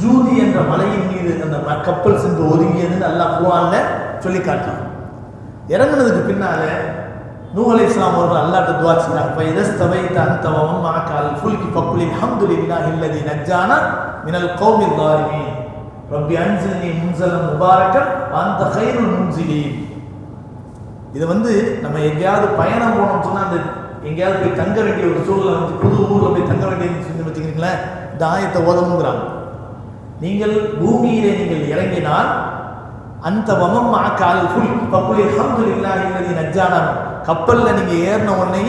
ஜூதி என்ற மலையின் மீது அந்த கப்பல் சென்று ஒதுங்கியதுன்னு அல்லாஹ் குர்ஆன்ல சொல்லி காட்டுறான். இறங்குனதுக்கு பின்னால நூஹ் அலைஹிஸ்ஸலாம் அவர்கள் அல்லாஹ்ட்ட துஆ செய்றாங்க. ஃபைதஸ்தவைத அன்த வ மன் மஅக அல் ஃபுல்கி ஃபக்குல் அல்ஹம்துலில்லாஹி அல்லதி நஜ்ஜானா மினல் கௌமில் ஸாலிமீன் ரப்பி அன்ஸில்னி முன்ஸலன் முபாரக்கன் வ அன்த கைருல் முன்ஸிலீன். இது நம்ம எங்கேயாவது பயணம் போனோம்னு சொன்னா அந்த எங்கேயாவது போய் தங்க வேண்டிய ஒரு சூழ்நிலை புது ஊரில் போய் தங்க வேண்டிய வச்சுக்கிறீங்களேன், இந்த ஆயத்தை ஓதணுங்கிறாங்க. நீங்கள் பூமியிலே நீங்கள் இறங்கினால் அந்த வமம் மஅக ஃபுல் ஃபக்குல் அல்ஹம்துலில்லாஹி அல்லதி நஜ்ஜானா, கப்பலில் நீங்கள் ஏறின உடனே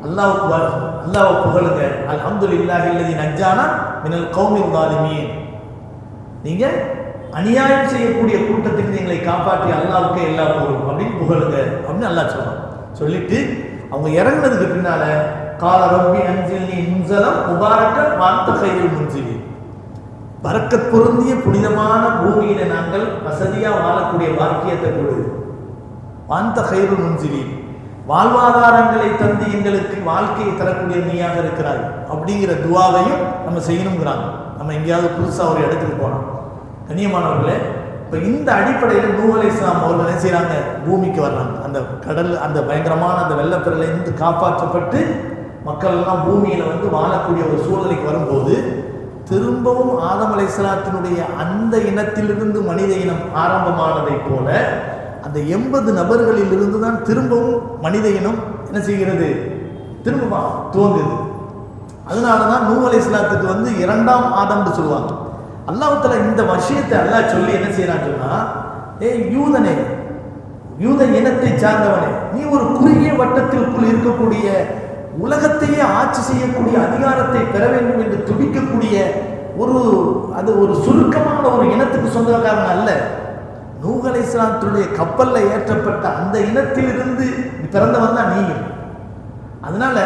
அல்லாஹ்வை புகழுங்க. அல்ஹம்துலில்லாஹி அல்லதி நஜ்ஜானா மினல் கௌமில் ஸாலிமீன். நீங்கள் அநியாயம் செய்யக்கூடிய கூட்டத்துக்கு எங்களை காப்பாற்றி அல்லாஹ்வுக்கே எல்லா புகழும் அப்படின்னு புகழுங்க அப்படின்னு அல்லாஹ் சொல்றான். சொல்லிட்டு அவங்க இறங்கினதுக்கு பின்னால கால ரப்பி அன்ஸில்னி முன்ஸலம் முபாரக்கன் வ அன்த கைருல் முன்ஸிலீன். பரக்கத் பொருந்திய புனிதமான பூமியில நாங்கள் வசதியா வாழக்கூடிய பாக்கியத்தை கொடு. வாந்த கைருல் முன்ஸிலீன், வாழ்வாதாரங்களை தந்து எங்களுக்கு வாழ்க்கையை தரக்கூடிய நீயாக இருக்கிறாய் அப்படிங்கிற துவாவையும் நம்ம செய்யணுங்கிறாங்க. நம்ம எங்கேயாவது புதுசாக ஒரு இடத்துக்கு போனோம். கண்ணியமானவர்களே, இப்போ இந்த அடிப்படையில் நூஹ் அலைஹிஸ்ஸலாம் அவர்கள் என்ன செய்கிறாங்க, பூமிக்கு வர்றாங்க. அந்த கடல் அந்த பயங்கரமான அந்த வெள்ளப்பிரளயிலிருந்து காப்பாற்றப்பட்டு மக்கள் எல்லாம் பூமியில் வாழக்கூடிய ஒரு சூழ்நிலைக்கு வரும்போது திரும்பவும் ஆதம் அலைஹிஸ்ஸலாத்தினுடைய அந்த இனத்திலிருந்து மனித இனம் ஆரம்பமானதை போல அந்த 80 நபர்களிலிருந்து தான் திரும்பவும் மனித இனம் என்ன செய்கிறது, திரும்ப துவங்குது. அதனால தான் நூஹ் அலைஹிஸ்ஸலாத்துக்கு இரண்டாம் ஆதம்னு சொல்லுவாங்க. அல்லாஹ் தஆலா இந்த விஷயத்தை அல்லாஹ் சொல்லி என்ன செய்யறான்னு சொன்னா, யூதனே, யூத இனத்தை சார்ந்தவனே, நீ ஒரு குறுகிய வட்டத்திற்குள் இருக்கக்கூடிய உலகத்தையே ஆட்சி செய்யக்கூடிய அதிகாரத்தை பெற வேண்டும் என்று துடிக்கக்கூடிய ஒரு சுருக்கமான ஒரு இனத்துக்கு சொந்தக்காரன் அல்ல. நூஹ் அலைஹிஸ்ஸலாத்துடைய கப்பலில் ஏற்றப்பட்ட அந்த இனத்திலிருந்து பிறந்தவன் தான் நீ. அதனால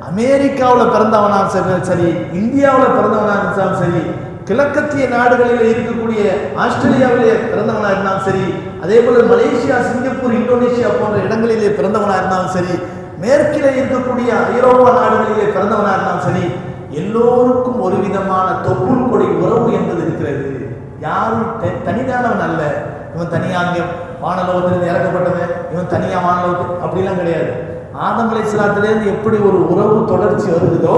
அமெரிக்காவில் பிறந்தவனாலும் சரி, இந்தியாவில் பிறந்தவனாக இருந்தாலும் சரி, கிழக்கத்திய நாடுகளில் இருக்கக்கூடிய ஆஸ்திரேலியாவிலே பிறந்தவனாக இருந்தாலும் சரி, அதே போல மலேசியா, சிங்கப்பூர், இந்தோனேஷியா போன்ற இடங்களிலே பிறந்தவனாக இருந்தாலும் சரி, மேற்கிலே இருக்கக்கூடிய ஐரோப்பா நாடுகளிலே பிறந்தவனாக இருந்தாலும் சரி, எல்லோருக்கும் ஒரு விதமான தொப்புள் கொடை உறவு என்பது இருக்கிறது. யாரும் தனிதானவன் அல்ல. இவன் தனியாக வானலோகத்திலிருந்து இறக்கப்பட்டவன், இவன் தனியாக வானலோகத்து அப்படிலாம் கிடையாது. ஆதம் அலைஹிஸ்ஸலாத்திலிருந்து எப்படி ஒரு உறவு தொடர்ச்சி வருகிறதோ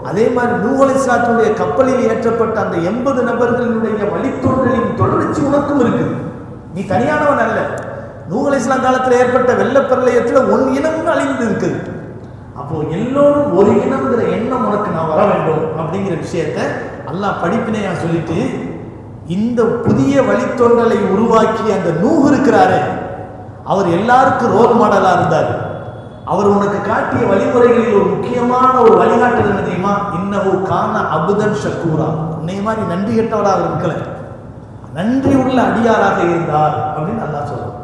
அதே மாதிரி நூஹ் அலைஹிஸ்ஸலாத்துடைய கப்பலில் ஏற்றப்பட்ட அந்த 80 நபர்களினுடைய வழித்தோன்றலின் தொடர்ச்சி உனக்கும் இருக்குது. நீ தனியானவன் அல்ல. நூஹ் அலைஹிஸ்ஸலாம் காலத்தில் ஏற்பட்ட வெள்ளப்பிரளயத்தில் ஒன் இனம்னு அழிந்து இருக்குது. அப்போ எல்லோரும் ஒரு இனம்ங்கிற எண்ணம் உனக்கு நான் வர வேண்டும் அப்படிங்கிற விஷயத்தை அல்லாஹ் படிப்பினையா சொல்லிட்டு இந்த புதிய வழித்தோன்றலை உருவாக்கி அந்த நூஹ் இருக்கிறாரே, அவர் எல்லாருக்கும் ரோல் மாடலா இருந்தார். அவர் உனக்கு காட்டிய வழிமுறைகளில் ஒரு முக்கியமான ஒரு வழிகாட்டல் என்ன தெரியுமா, இன்னஹு கான அப்தன் ஷக்கூரா, உன்னை மாதிரி நன்றி கெட்டவராக இருக்கல, நன்றி உள்ள அடியாராக இருந்தார் அப்படின்னு அல்லாஹ் சொல்றான்.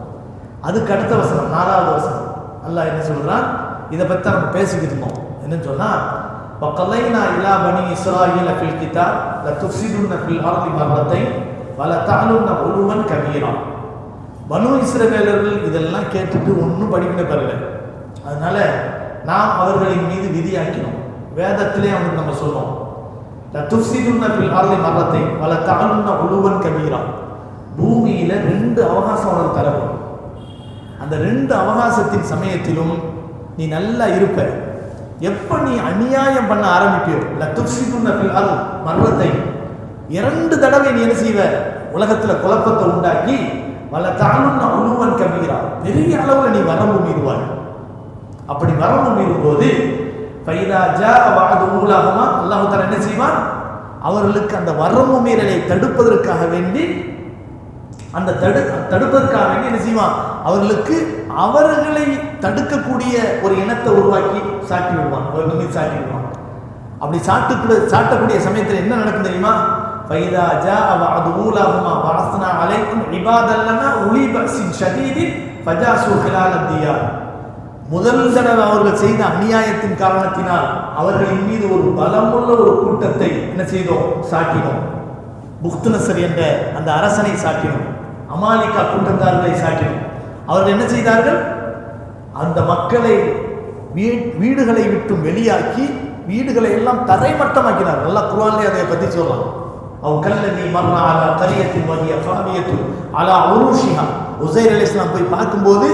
அதுக்கு அடுத்த வசனம் 4வது வசனம் அல்லாஹ் என்ன சொல்றான், இதை பற்றி நம்ம பேசிக்கிட்டு இருந்தோம். என்னன்னு சொன்னா, வகலைனா இலா பனி இஸ்ராயீல ஃபில் கிதாப் லதுஃப்ஸிதுன்ன ஃபில் அர்தி மர்ரத்தைன் வலதஅலுன்ன உலுவன் கபீரா. பனு இஸ்ரவேலர்கள் இதெல்லாம் கேட்டுட்டு ஒன்றும் படிக்கணும் பெறல. அதனால நாம் அவர்களின் மீது விதியாக்கினோம். வேதத்திலே அவனுக்கு நம்ம சொல்றோம், லதுஃப்ஸிதுன்ன ஃபில் அர்தி மர்ரத்தைன் வலதஅலுன்ன உலுவன் கபீரா. பூமியில 2 அவகாசம் அவனுக்கு தரப்படும். அந்த 2 அவகாசத்தின் சமயத்திலும் நீ நல்லா இருப்ப. எப்ப நீ அநியாயம் பண்ண ஆரம்பிப்பியோ, மர்வத்தை 2 தடவை நீ என்ன செய்வ, உலகத்துல குழப்பத்தை உண்டாக்கி வல தானும் அனுவன் கபீரா, பெரிய அளவுல நீ வரம்பு மீறுவாய். அப்படி வரம்பு மீறும் போது அல்லாஹ் தஆலா என்ன செய்வான், அவர்களுக்கு அந்த வரம்பு மீறலை தடுப்பதற்காக வேண்டி தடுப்பதற்காக வேண்டி என்ன செய்வான், அவர்களுக்கு அவர்களை தடுக்கக்கூடிய ஒரு இனத்தை உருவாக்கி சாட்டி விடுவான், அவர்கள் மீது சாட்டி விடுவான். அப்படி சாட்டக்கூடிய சமயத்தில் என்ன நடக்கும் தெரியுமா, ஃபைதா ஜாஅ வஅது ஊலாஹுமா வஅஸ்னா அலைக்கும் இபாதல்லனா உலி பஸின் ஷதீதின் ஃபஜாசு ஹிலால் தியார். முதல் தடவை அவர்கள் செய்த அநியாயத்தின் காரணத்தினால் அவர்களின் மீது ஒரு பலமுள்ள ஒரு கூட்டத்தை என்ன செய்தோம், சாட்டினோம். புக்துநசர் என்ற அந்த அரசனை சாட்டினோம், அமாலிகா கூட்டத்தார்களை சாட்டினோம். அவர்கள் என்ன செய்தார்கள், அந்த மக்களை வீடுகளை விட்டு வெளியாக்கி வீடுகளை எல்லாம் தரைமட்டமாக்கினார். அல்லாஹ் குர்ஆன்ல அதை பத்தி சொல்லலாம். அவ் கல்லதி மர்ரா அலா கரியத்தின் வஹிய ஃபாவியத்து அலா உருஷிஹா. உஸைர் அலைஹிஸ்ஸலாம் போய் பார்க்கும்போது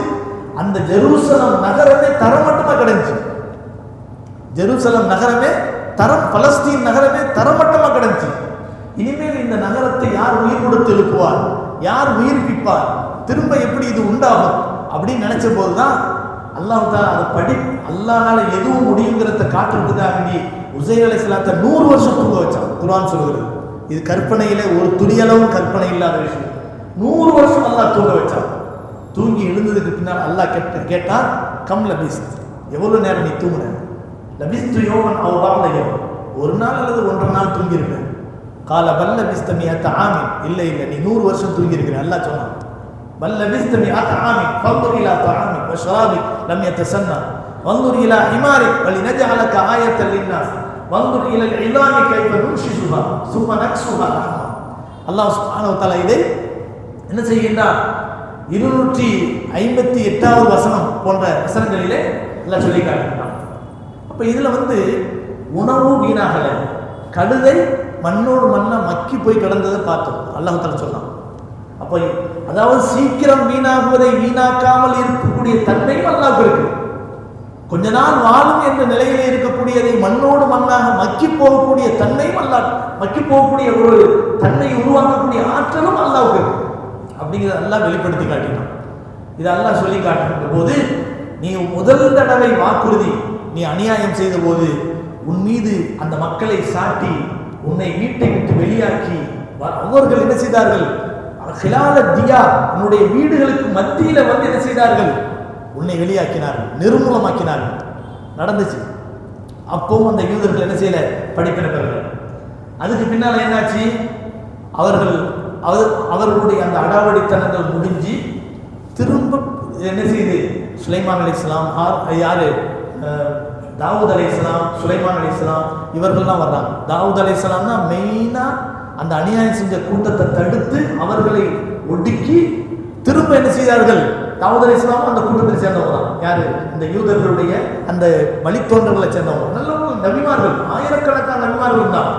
அந்த ஜெருசலம் நகரமே தரமட்டமா கிடந்துச்சு. ஜெருசலம் நகரமே பலஸ்தீன் நகரமே தரமட்டமா கிடந்துச்சு. இனிமேல் இந்த நகரத்தை யார் உயிர் கொடுத்து எழுப்புவார், யார் உயிர்ப்பிப்பார், திரும்ப எப்படி இது உண்டாகும் அப்படின்னு நினைச்ச போதுதான் அல்லாஹ் தஆலா அதை அல்லாஹ்னால எதுவும் முடியுங்கிறத காட்டுறதுக்காக நீ உஸைர் அலைஹிஸ்ஸலாத்தை 100 வருஷம் தூங்க வச்சான். குர்ஆன் சொல்கிறது, இது கற்பனையில ஒரு துளியளவும் கற்பனை இல்லாத விஷயம். 100 வருஷம் அல்லாஹ் தூங்க வச்சான். தூங்கி எழுந்ததுக்கு பின்னால் அல்லாஹ் கேட்டான், கம் லபிஸ்த், எவ்வளவு நேரம் நீ தூங்குன? லபிஸ்து யௌமன் அவ் பஅத யௌம், ஒரு நாள் அல்லது 1.5 நாள் தூங்கி இருப்பேன். கால பல் லபிஸ்த மியத ஆமின், இல்லை நீ 100 வருஷம் தூங்கி இருக்கிற. அல்லாஹ் சொன்னான், பல் லபிஸ்த மியத ஆமின் ஃபன்துர் இலா தஆமிக் வ ஷராபிக் லம் யதசன்னா வன்துர் இலா ஹிமாரிக் வலினஜஅலக ஆயத்தல் லின்னாஸ் வன்துர் இலா இலாமி கைஃப நுன்ஷிசுஹா சும்ம நக்ஸுஹா லஹ்மா. அல்லாஹ் சுப்ஹானஹு வ தஆலா இதை என்ன செய்கின்றான், 258வது வசனம் போன்ற வசனங்களிலே எல்லாம் சொல்லி காட்டுகிறான். அப்ப இதுல உணவு வீணாகல, கழுதை மண்ணோடு மண்ணா மக்கி போய் கிடந்ததை பார்த்தோம். அல்லாஹ் தஆலா சொன்னான். அப்ப அதாவது சீக்கிரம் வீணாகுவதை வீணாக்காமல் இருக்கக்கூடிய தன்மையும் அல்லாஹ்வுக்கு இருக்கு. கொஞ்ச நாள் வாழும் என்ற நிலையிலே இருக்கக்கூடியதை மண்ணோடு மண்ணாக மக்கி போகக்கூடிய தன்மையும் மக்கி போகக்கூடிய ஒரு தன்மையை உருவாக்கக்கூடிய ஆற்றலும் அல்லாஹ்வுக்கு இருக்கு. அப்படிங்கிறத அல்லாஹ் வெளிப்படுத்தி காட்டினான். இதை அல்லாஹ் சொல்லி காட்டுகின்ற போது, நீ முதல் தடவை வாக்குறுதி நீ அநியாயம் செய்த போது உன் மீது அந்த மக்களை சாட்டி உன்னை வீட்டை விட்டு வெளியாக்கி அவர்கள் என்ன செய்தார்கள், ஹிலால தியா, உன்னுடைய வீடுகளுக்கு மத்தியில என்ன செய்தார்கள், உன்னை வெளியாக்கினார்கள், நிர்மூலமாக்கினார்கள். நடந்துச்சு. அப்பவும் அந்த யூதர்கள் என்ன செய்யல, படிப்பின பெறல. அதுக்கு பின்னால என்னாச்சு, அவர்களுடைய அந்த அடாவடித்தனங்கள் முடிஞ்சு திரும்ப என்ன செய்து, சுலைமான் அலைஹிஸ்ஸலாம், யாரு, தாவூத் அலைஹிஸ்ஸலாம், சுலைமான் அலைஹிஸ்ஸலாம் இவர்கள்லாம் வர்றாங்க. தாவூத் அலைஹிஸ்ஸலாம் தான் மெயினா அந்த அநியாயம் செஞ்ச கூட்டத்தை தடுத்து அவர்களை ஒடுக்கி திரும்ப என்ன செய்தார்கள், தாவூத் அலைஹிஸ்ஸலாம் அந்த கூட்டத்தில் சேர்ந்தவங்க தான். யாரு, இந்த யூதர்களுடைய அந்த வழித்தோன்றல்களை சேர்ந்தவங்க, நல்ல நபிமார்கள், ஆயிரக்கணக்கான நபிமார்கள் தான்.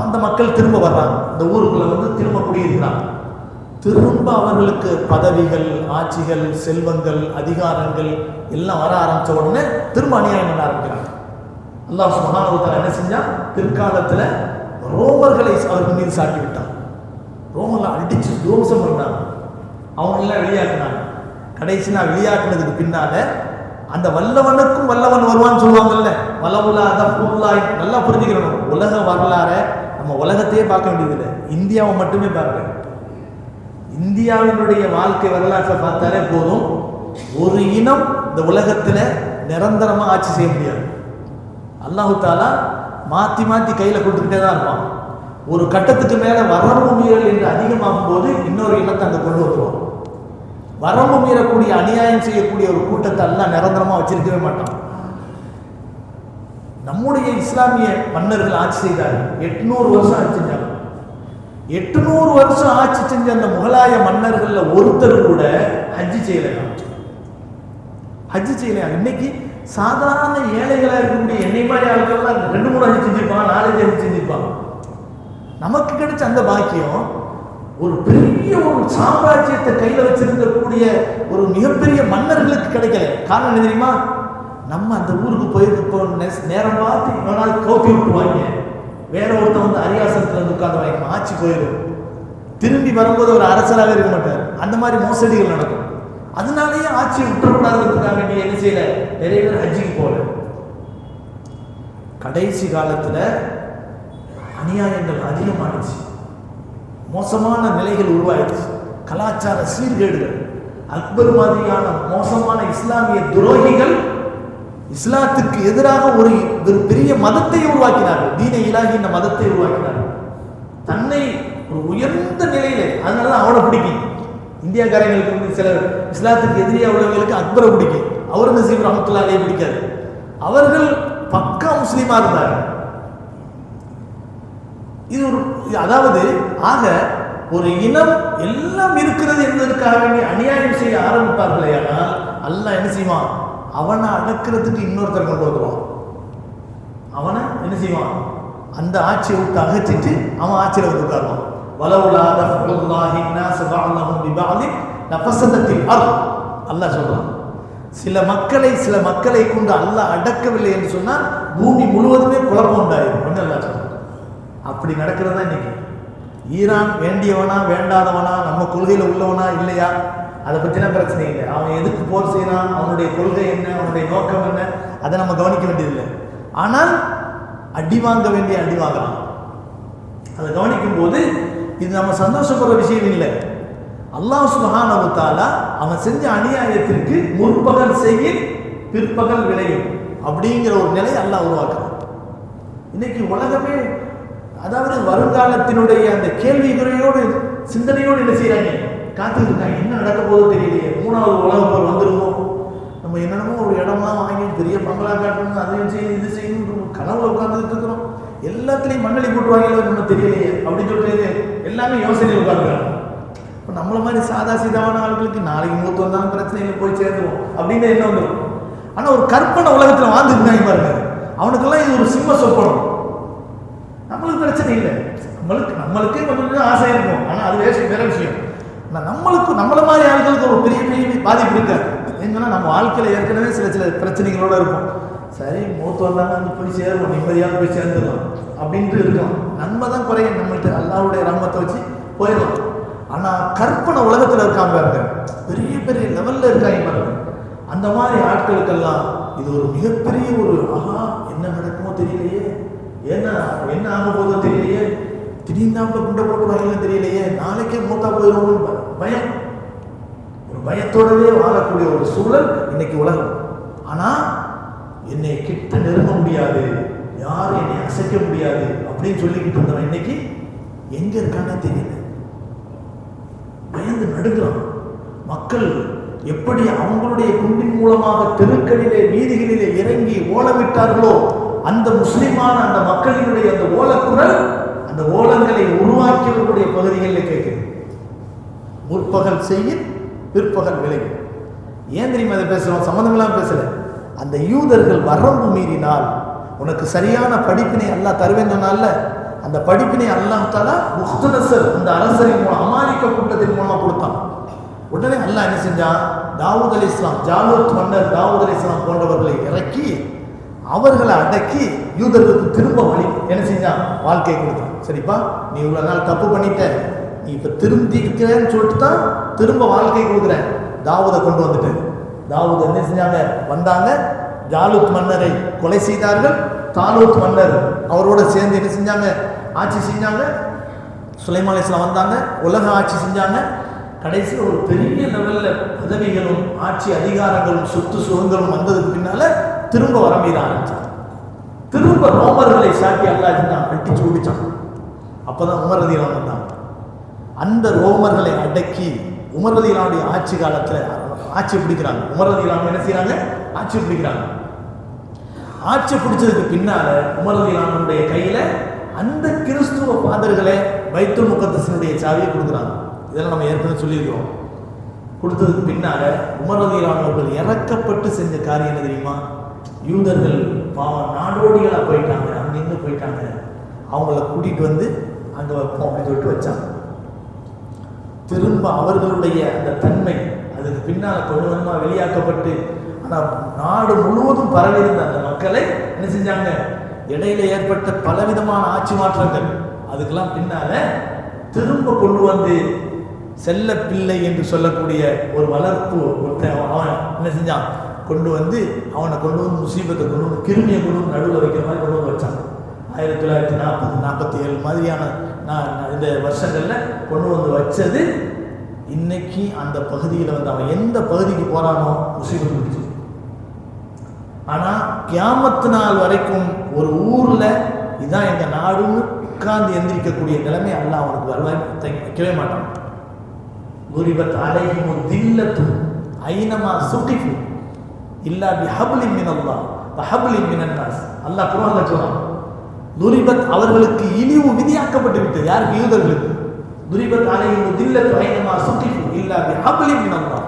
அந்த மக்கள் திரும்ப வர்றாங்க, இந்த ஊருக்குள்ள திரும்ப குடியிருக்கிறாங்க. திரும்ப அவர்களுக்கு பதவிகள், ஆட்சிகள், செல்வங்கள், அதிகாரங்கள் எல்லாம் வர ஆரம்பிச்ச உடனே திரும்ப அநியாயம் பண்ண ஆரம்பிக்கிறாங்க. அல்லாஹ் சுப்ஹானஹு வ தஆலா என்ன செஞ்சா, பிற்காலத்துல ரோமர்களை அவர்கள் மீது சாட்டி விட்டான். ரோமர்களை அடிச்சு துவம்சம் பண்ணாங்க, அவங்க எல்லாம் வெளியாக்குனாங்க. கடைசியா வெளியாக்குனதுக்கு பின்னால அந்த வல்லவனுக்கும் வல்லவன் வருவான்னு சொல்லுவாங்கல்ல, வலவுலா அதஃபுல்லாஹ், நல்லா புரிஞ்சுக்கணும். உலக வரலாற நம்ம உலகத்தையே பார்க்க வேண்டியதில்லை, இந்தியாவை மட்டுமே பார்க்க. இந்தியாவினுடைய வாழ்க்கை வரலாற்றை பார்த்தாலே போதும், ஒரு இனம் இந்த உலகத்தில் நிரந்தரமா ஆட்சி செய்ய முடியாது. அல்லாஹு தஆலா மாத்தி மாத்தி கையில கொடுத்துக்கிட்டே தான் இருப்பான். ஒரு கட்டத்துக்கு மேல வரம்பு மீறல் என்று அதிகமாகும் போது இன்னொரு இனத்தை அங்க கொண்டு வருவான். வரம்பு மீறக்கூடிய அநியாயம் செய்யக்கூடிய ஒரு கூட்டத்தை எல்லாம் நிரந்தரமா வச்சிருக்கவே மாட்டான். நம்முடைய இஸ்லாமிய மன்னர்கள் ஆட்சி செய்தார்கள், 800 வருஷம் ஆட்சி செஞ்சாங்க. 800 வருஷம் ஆட்சி செஞ்ச அந்த முகலாய மன்னர்கள்ல ஒருத்தர் கூட ஹஜ்ஜி செய்யலையா? ஹஜ்ஜி செய்யலையா? இன்னைக்கு சாதாரண ஏழைகளா இருக்கக்கூடிய என்னை மாதிரி ஆட்கள்லாம் 2-3 ஹஜ்ஜி செஞ்சிருப்பாங்க, 4 ஹஜ்ஜி செஞ்சிருப்பாங்க. நமக்கு கிடைச்ச அந்த பாக்கியம் ஒரு பெரிய ஒரு சாம்ராஜ்யத்தை கையில் வச்சிருக்கக்கூடிய ஒரு மிகப்பெரிய மன்னர்களுக்கு கிடைக்கல. காரணம் என்ன தெரியுமா? நம்ம அந்த ஊருக்கு போயிருக்க நேரம் பார்த்து இவனால் கவுத்தி விட்டுருவாங்க, வேற ஒருத்தன் வந்து அரியாசனத்தில் வந்து உட்காந்து வாங்க, ஆட்சி போயிடும், திரும்பி வரும்போது ஒரு அரசராகவே இருக்க மாட்டார். அந்த மாதிரி மோசடிகள் நடக்கும். அதனாலேயே ஆட்சியை விட்டுறக்கூடாதுன்றதுக்காக நீ என்ன செய்யல, நிறைய பேர் ஹஜ்ஜிக்கு போகல. கடைசி காலத்தில் அநியாயங்கள் அதிகமாகிடுச்சு, மோசமான நிலைகள் உருவாயிடுச்சு, கலாச்சார சீர்கேடுகள். அக்பர் மாதிரியான மோசமான இஸ்லாமிய துரோகிகள் இஸ்லாத்துக்கு எதிராக ஒரு பெரிய மதத்தை உருவாக்கினார்கள். தீன இலாஹி இந்த மதத்தை உருவாக்கினார்கள். தன்னை ஒரு உயர்ந்த நிலையில, அதனாலதான் அவனை பிடிக்கும். இந்தியாக்காரங்களுக்கு வந்து சில இஸ்லாத்துக்கு எதிரியா உள்ளவங்களுக்கு அக்பரை பிடிக்கும், அவுரங்கசீப் ரஹ்மத்துல்லாஹி அலைஹி பிடிக்காது. அவர்கள் பக்கா முஸ்லீமா இருந்தார்கள். இது ஒரு அதாவது ஆக ஒரு இனம் எல்லாம் இருக்கிறது என்பதற்காக வேண்டி அநியாயம் செய்ய ஆரம்பிப்பார்களே, ஆனால் அல்லாஹ் என்ன செய்வான்? அவனை அடக்கிறதுக்கு இன்னொருத்தர் கொண்டு வருவான். அவனை என்ன செய்வான்? அந்த ஆட்சியை விட்டு அகற்றிட்டு அவன் ஆட்சியில் வந்து உட்காருவான். அல்லாஹ் சொல்றான், சில மக்களை கொண்டு அல்லாஹ் அடக்கவில்லை என்று சொன்னால் பூமி முழுவதுமே குழப்பம் உண்டாயிரும். அல்லாஹ் சொல்றான். அப்படி நடக்கிறதா இன்னைக்கு. ஈரான் வேண்டியவனா வேண்டாதவனா, நம்ம கொள்கையில் உள்ளவனா இல்லையா, அதை பற்றின பிரச்சனை இல்லை. அவன் எதுக்கு போர் செய்யறான், அவனுடைய கொள்கை என்ன, அவனுடைய நோக்கம் என்ன, அதை நம்ம கவனிக்க வேண்டியதில்லை. ஆனால் அடி வாங்க வேண்டிய அடி வாங்கலாம். அதை கவனிக்கும் போது இது நம்ம சந்தோஷப்படுற விஷயம் இல்லை. அல்லாஹ் சுப்ஹானஹு வ தஆலா அவன் செஞ்ச அநியாயத்திற்கு முற்பகல் செய்ய பிற்பகல் விளையும் அப்படிங்கிற ஒரு நிலை அல்லாஹ் உருவாக்குறான். இன்னைக்கு உலகமே அதாவது வருங்காலத்தினுடைய அந்த கேள்விக்குறையோடு சிந்தனையோடு என்ன செய்யறாங்க, காத்துக்கிட்டு இருக்காங்க. என்ன நடக்க போதோ தெரியலையே, 3வது உலக போர் வந்துருமோ, நம்ம என்னென்னமோ ஒரு இடம்லாம் வாங்கி பெரிய பங்களா காட்டணும், அதையும் செய்யணும் இது செய்யணும் கனவுல உட்கார்ந்துட்டு இருக்கிறோம். எல்லாத்துலேயும் மண்ணலி போட்டுவாங்களோ நம்ம தெரியலையே அப்படின்னு சொல்லிட்டு எல்லாமே யோசனையில் உட்காந்துருக்காங்க. இப்போ நம்மள மாதிரி சாதா சீதாவான ஆட்களுக்கு நாளைக்கு மூத்து வந்தாலும் பிரச்சனையில் போய் சேர்ந்துவோம் அப்படின்னு என்ன வந்துடும். ஆனால் ஒரு கற்பனை உலகத்தில் வாழ்ந்துருக்காங்க பாருங்க, அவனுக்கெல்லாம் இது ஒரு சிம்ம சொப்பனம். நம்மளுக்கு பிரச்சனை இல்லை, நம்மளுக்கே கொஞ்சம் ஆசை இருக்கும், ஆனால் அது வேற விஷயம். ஆனால் நம்மள மாதிரி ஆட்களுக்கு ஒரு பெரிய பெரிய பாதிப்பு இருக்காது. ஏன்னா நம்ம வாழ்க்கையில் ஏற்கனவே சில பிரச்சனைகளோடு இருக்கும். சரி மூத்து வந்தாங்க வந்து போய் சேருவோம், நிம்மதியாக போய் சேர்ந்துடலாம் அப்படின்ட்டு இருக்கும். நன்மை தான் குறையும் நம்மள்கிட்ட, அல்லாஹ்வுடைய ரஹ்மத்தை வச்சு போயிடலாம். ஆனால் கற்பனை உலகத்தில் இருக்காங்க பாருங்க, பெரிய பெரிய லெவலில் இருக்காங்க பாருங்க. அந்த மாதிரி ஆட்களுக்கெல்லாம் இது ஒரு மிகப்பெரிய ஒரு ஆஹா என்ன நடக்குமோ தெரியலையே, என்ன ஆக போதோ தெரியலையே, திடீர்னாப்புல குண்டை போட்டுருவாங்கன்னு தெரியலையே, நாளைக்கே மூத்தா போயிடும் பயம், ஒரு பயத்தோடவே வாழக்கூடிய ஒரு சூழல் இன்னைக்கு உலகம். ஆனால் என்னை கிட்ட நெருங்க முடியாது, யாரும் என்னை அசைக்க முடியாது அப்படின்னு சொல்லிக்கிட்டு இருந்தவன் இன்னைக்கு எங்க இருக்கானே தெரியல, பயந்து நடுங்கிறான். மக்கள் எப்படி அவங்களுடைய குண்டின் மூலமாக தெருக்களிலே வீதிகளிலே இறங்கி ஓலமிட்டார்களோ, அந்த முஸ்லிமான அந்த மக்களினுடைய அந்த ஓலக்குரல் அந்த ஓலங்களை உருவாக்கியவர்களுடைய பகுதிகளில் கேட்குது. முற்பகல் செய்ய பிற்பகல் விளையும். ஏன் தெரியுமா அதை பேசுறோம்? சம்மந்தமெல்லாம் பேசல. அந்த யூதர்கள் வரம்பு மீறினால் உனக்கு சரியான படிப்பினை அல்லாஹ் தருவேன் சொன்னால, அந்த படிப்பினை அல்லாஹ் தஆலா முஹ்தனஸர் அந்த அரசரின் மூலம் அமாலிக்க கூட்டத்தின் மூலமா கொடுத்தான். உடனே அல்லாஹ் என்ன செஞ்சான்? தாவூத் அலைஹிஸ்ஸலாம், ஜாலூத் மன்னர் தாவூத் அலைஹிஸ்ஸலாம் போன்றவர்களை இறக்கி அவர்களை அடக்கி யூதர்களுக்கு திரும்ப வழி என்ன செஞ்சான்? வாழ்க்கை கொடுத்தான். சரிப்பா, நீ இவ்வளவு நாள் தப்பு பண்ணிட்ட, நீ இப்ப திருந்திக்கிறேன்னு சொல்லிட்டு தான் திரும்ப வாழ்க்கை கொடுக்குறேன். தாவூதை கொண்டு வந்துட்டு தாவூத் என்ன செஞ்சாங்க? வந்தாங்க, ஜாலூத் மன்னரை கொலை செய்தார்கள். தாலூத் மன்னர் அவரோட சேர்ந்து என்ன செஞ்சாங்க? ஆட்சி செஞ்சாங்க. சுலைமான் அலைஹிஸ்ஸலாம் வந்தாங்க, உலக ஆட்சி செஞ்சாங்க. கடைசியில் ஒரு பெரிய லெவலில் பதவிகளும் ஆட்சி அதிகாரங்களும் சொத்து சுகங்களும் வந்ததுக்கு பின்னால திரும்ப வரமீற ஆரம்பிச்சாங்க. திரும்ப ரோமர்களை சாட்டி அல்லாஹ் அடிச்சு குடிச்சான். அப்பதான் உமர் ரலியல்லாஹு அன்ஹு வந்தாங்க. அந்த ரோமர்களை அடக்கி உமர் ரலியல்லாஹு அன்ஹு ஆட்சி காலத்தில் ஆட்சி பிடிக்கிறாங்க. உமர் ரலியல்லாஹு அன்ஹு என்ன செய்யறாங்க? ஆட்சி பிடிக்கிறாங்க. ஆட்சி பிடிச்சதுக்கு பின்னால உமர் ரலியல்லாஹு அன்ஹுடைய கையில அந்த கிறிஸ்துவ ஃபாதர்களே பைத்துல் முகத்தஸினுடைய சாவியை கொடுக்குறாங்க. இதெல்லாம் நம்ம ஏற்கனவே சொல்லியிருக்கிறோம். கொடுத்ததுக்கு பின்னால உமர் ரலியல்லாஹு அன்ஹு அவர்கள் இறக்கப்பட்டு செஞ்ச காரியம் என்ன தெரியுமா? யூதர்கள் பாவம் நாடோடிகளாக போயிட்டாங்க, அங்கிருந்து போயிட்டாங்க, அவங்கள கூட்டிகிட்டு வந்து அங்கே வைப்போம் அப்படின்னு சொல்லிட்டு வச்சாங்க. திரும்ப அவர்களுடைய அந்த தன்மை அதுக்கு பின்னால் கொஞ்சம் கொஞ்சமாக வெளியாக்கப்பட்டு, ஆனால் நாடு முழுவதும் பரவியிருந்த அந்த மக்களை என்ன செஞ்சாங்க, இடையில ஏற்பட்ட பலவிதமான ஆட்சி மாற்றங்கள் அதுக்கெல்லாம் பின்னால திரும்ப கொண்டு வந்து செல்ல பிள்ளை என்று சொல்லக்கூடிய ஒரு வளர்ப்பு அவன் என்ன செஞ்சான், கொண்டு வந்து அவனை கொண்டு வந்து முசீபத்தை கொண்டு வந்து கிருமியை கொண்டு வந்து நடுவில் வைக்கிற மாதிரி கொண்டு வந்து வச்சாங்க. 1940, 47 மாதிரியான இந்த வருஷங்களில் கொண்டு வந்து வச்சது. இன்னைக்கு அந்த பகுதியில் வந்து அவன் எந்த பகுதிக்கு போறானோ முசீபத்து முடிச்சு. ஆனால் கியாமத்து நாள் வரைக்கும் ஒரு ஊரில் இதுதான் எங்கள் நாடுன்னு உட்கார்ந்து எந்திரிக்கக்கூடிய நிலைமை அல்லாஹ் அவனுக்கு வருவாய் வைக்கவே மாட்டான். குரிபத் அலைஹிமு தில்லத்து ஐனமா சுகிஃபு இல்லா பிஹப்லின் மினல்லாஹ் வஹப்லின் மினன்னாஸ். அல்லாஹ் குர்ஆன்ல சொல்றான், துரிபத் அவர்களுக்கு இழிவு விதியாக்கப்பட்டு விட்டது. யாருக்கு? யூதர்களுக்கு. துரிபத் அலைஹிமு தில்லத்து ஐனமா சுகிஃபு இல்லா பிஹப்லின் மினல்லாஹ்.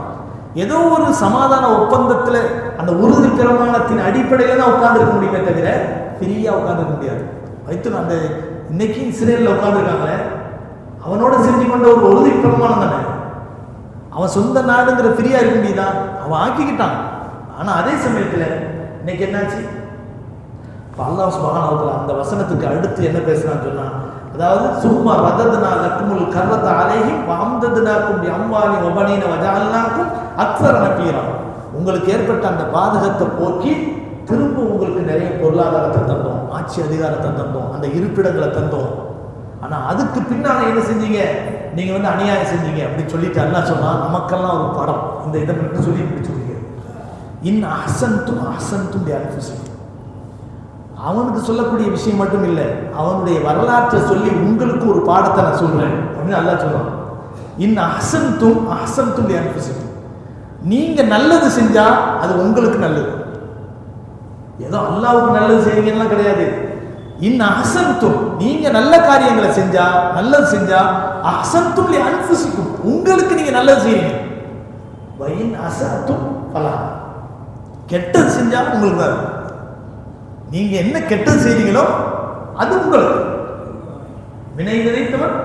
ஏதோ ஒரு சமாதான ஒப்பந்தத்தில் அந்த உறுதி பிரமாணத்தின் அடிப்படையில் தான் உட்கார்ந்துருக்க முடியுமே தவிர ஃப்ரீயாக உட்கார்ந்துருக்க முடியாது. வைத்து அந்த இன்னைக்கு இஸ்ரேலில் உட்கார்ந்துருக்காங்களே, அவனோட செஞ்சு கொண்ட ஒரு உறுதி பிரமாணம் தானே. அவன் சொந்த நாடுங்கிற ஃப்ரீயாக இருக்க முடியுதான்? அவன் ஆக்கிக்கிட்டான். ஆனால் அதே சமயத்தில் இன்னைக்கு என்னாச்சு, இப்போ அல்லாஹ் சுப்ஹானஹு வ தஆலா அந்த வசனத்துக்கு அடுத்து என்ன பேசுறான்னு சொன்னா, அதாவது சும்மா ரதத்னா லக்குமுல் கர்ரத அலைஹிம் வ அம்தத்னாக்கும் பி அம்வாலி வ பனீன வ ஜஅல்னாக்கும் அக்ஸர நஃபீரா. உங்களுக்கு ஏற்பட்ட அந்த பாதகத்தை போக்கி திரும்ப உங்களுக்கு நிறைய பொருளாதாரத்தை தந்தோம், ஆட்சி அதிகாரத்தை தந்தோம், அந்த இருப்பிடங்களை தந்தோம். ஆனால் அதுக்கு பின்னால் என்ன செஞ்சீங்க, நீங்கள் வந்து அநியாயம் செஞ்சீங்க அப்படின்னு சொல்லிட்டு அல்லாஹ் சொன்னால் நமக்கெல்லாம் ஒரு படம் இந்த இதை மட்டும் சொல்லி முடிச்சுருக்கீங்க. இன் அஹ்சன்தும் அஹ்சன்தும் பி அன்ஃபுசிக்கும். அவனுக்கு சொல்லக்கூடிய விஷயம் மட்டும் இல்லை, அவனுடைய வரலாற்றை சொல்லி உங்களுக்கு ஒரு பாடத்தை நான் சொல்றேன் அப்படின்னு அல்லாஹ் சொல்றான். இன் அஹ்சன்தும் அஹ்சன்தும் பி அன்ஃபுசிக்கும். நீங்க நல்லது செஞ்சா அது உங்களுக்கு நல்லது. ஏதோ அல்லாஹ்வுக்கு நல்லது செய்வீங்கன்னா கிடையாது. இன் அஹ்சன்தும், நீங்க நல்ல காரியங்களை செஞ்சா, நல்லது செஞ்சா, அஹ்சன்தும் லி அன்ஃபுசிக்கும், உங்களுக்கு நீங்க நல்லது செய்வீங்க. வயின் அஸஅதும் ஃபலா, கெட்டது செஞ்சா உங்களுக்கு தான். நீங்க என்ன கெட்டது செய்றீங்களோ அது உங்களுக்கு. வினை விதைத்தவன்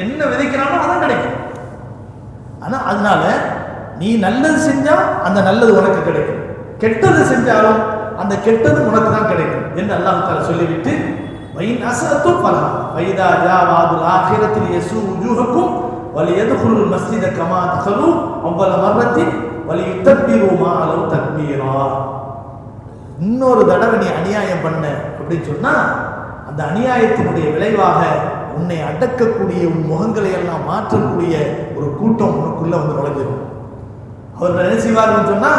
என்ன விதைக்கிறானோ அதான் கிடைக்கும். ஆனா அதனால நீ நல்லது செஞ்சா அந்த நல்லது உனக்கு கிடைக்கும், கெட்டது செஞ்சாலும் அந்த கெட்டது உனக்கு தான் கிடைக்கும் என்று அல்லாஹ் தஆலா சொல்லிவிட்டு, வைன் அஸஅதும் ஃபலா ஃபைதா ஜாவாதுல் ஆகிரத்தில் யஸூ வஜூஹக்கும் வலியதுகுலுல் மஸ்ஜித கமா தகலு அவ்வல மர்ரத்தின் வலியுத்தக்பிரு மா அலவு தக்பீரா. இன்னொரு தடவை நீ அநியாயம் பண்ண அப்படின்னு சொன்னா அந்த அநியாயத்தினுடைய விளைவாக உன்னை அடக்கக்கூடிய உன் முகங்களை எல்லாம் மாற்றக்கூடிய ஒரு கூட்டம் உனக்குள்ள வந்து நுழைஞ்சிடும். அவர்கள் என்ன செய்வார்கள் சொன்னா,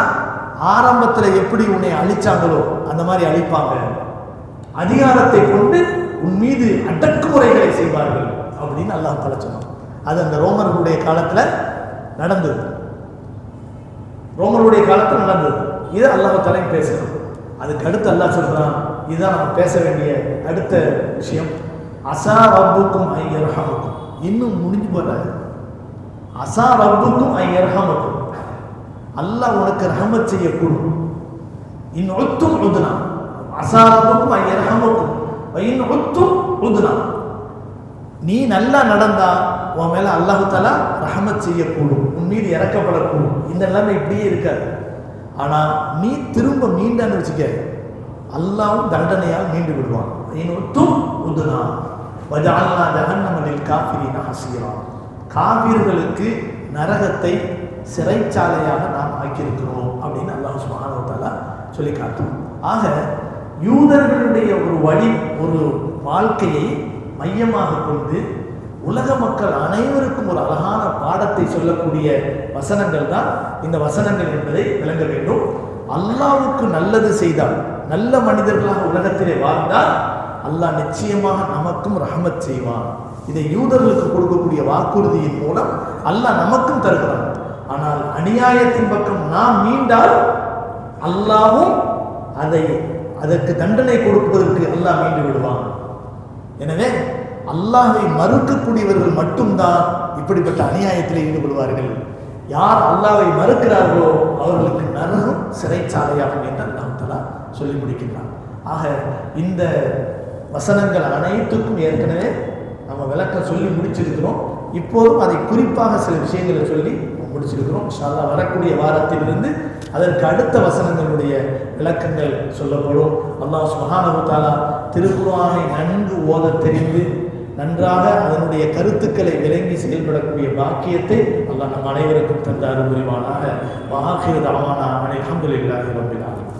ஆரம்பத்தில் எப்படி உன்னை அழிச்சாங்களோ அந்த மாதிரி அழிப்பாங்க. அதிகாரத்தை கொண்டு உன் மீது அடக்குமுறைகளை செய்வார்கள் அப்படின்னு அல்லாஹ் தஆலா சொன்னான். அது அந்த ரோமர்களுடைய காலத்துல நடந்தது. ரோமர்களுடைய காலத்தில் நடந்தது. இது அல்லாஹ் தஆலா பேசுறான். அதுக்கு அடுத்து அல்லாஹ் சொல்றான், இதுதான் நம்ம பேச வேண்டிய அடுத்த விஷயம். அஸா ரப்புக்கும் ஐ யர்ஹமுக்கும். இன்னும் முடிஞ்சு போறாரு. அஸா ரப்புக்கும் ஐ யர்ஹமுக்கும், அல்லாஹ் உனக்கு ரஹமத் செய்யக்கூடும். இன் உத்தும் உத்னா, அஸா ரப்புக்கும் ஐ யர்ஹமுக்கும் வ இன் உத்தும் உத்னா, நீ நல்லா நடந்தா உன் மேல அல்லாஹ் தஆலா ரஹமத் செய்யக்கூடும், உன் மீது இறக்கப்படக்கூடும். இந்த நிலைமை இப்படியே இருக்காது. ஆனா நீ திரும்ப மீண்டான்னு வச்சுக்க, அல்லாஹ்வும் தண்டனையால் மீண்டு விடுவான். இன் உத்தும் உத்னா வஜஅல்னா ஜஹன்னம லில் காஃபிரீன ஹஸீரா. காஃபிர்களுக்கு நரகத்தை சிறைச்சாலையாக நாம் ஆக்கியிருக்கிறோம் அப்படின்னு அல்லாஹ் சுப்ஹானஹு வ தஆலா சொல்லி காட்டுறோம். ஆக யூதர்களுடைய ஒரு வழி, ஒரு வாழ்க்கையை மையமாக கொண்டு உலக மக்கள் அனைவருக்கும் ஒரு அழகான பாடத்தை சொல்லக்கூடிய வசனங்கள் தான் இந்த வசனங்கள் என்பதை விளங்க வேண்டும். அல்லாஹ்வுக்கு நல்லது செய்தால், நல்ல மனிதர்களாக உலகத்திலே வாழ்ந்தால் அல்லாஹ் நிச்சயமாக நமக்கும் ரஹமத் செய்வான். இதை யூதர்களுக்கு கொடுக்கக்கூடிய வாக்குறுதியின் மூலம் அல்லாஹ் நமக்கும் தருகிறான். ஆனால் அநியாயத்தின் பக்கம் நாம் மீண்டால் அல்லாஹ்வும் அதற்கு தண்டனை கொடுப்பதற்கு அல்லாஹ் மீண்டு விடுவான். எனவே அல்லாஹ்வை மறுக்கக்கூடியவர்கள் மட்டும்தான் இப்படிப்பட்ட அநியாயத்தில் ஈடுபடுவார்கள். யார் அல்லாஹ்வை மறுக்கிறார்களோ அவர்களுக்கு நரகம் சிறைச்சாலையாகும் என்று அல்லாஹ் தஆலா சொல்லி முடிக்கின்றான். ஆக இந்த வசனங்கள் அனைத்துக்கும் ஏற்கனவே நம்ம விளக்கம் சொல்லி முடிச்சிருக்கிறோம். இப்போதும் அதை குறிப்பாக சில விஷயங்களை சொல்லி முடிச்சிருக்கிறோம். இன்ஷா அல்லாஹ் வரக்கூடிய வாரத்திலிருந்து அதற்கு அடுத்த வசனங்களுடைய விளக்கங்கள் சொல்லப்படும். அல்லாஹ் சுப்ஹானஹு வ தஆலா திருக்குர்ஆனை நன்கு ஓதத் தெரிந்து நன்றாக அதனுடைய கருத்துக்களை விளங்கி செயல்படக்கூடிய பாக்கியத்தை அல்லாஹ் நம் அனைவருக்கும் தந்தார் புரிவானாக. வஆகிரு தஅவானா அல்ஹம்துலில்லாஹி ரப்பில் ஆலமீன்.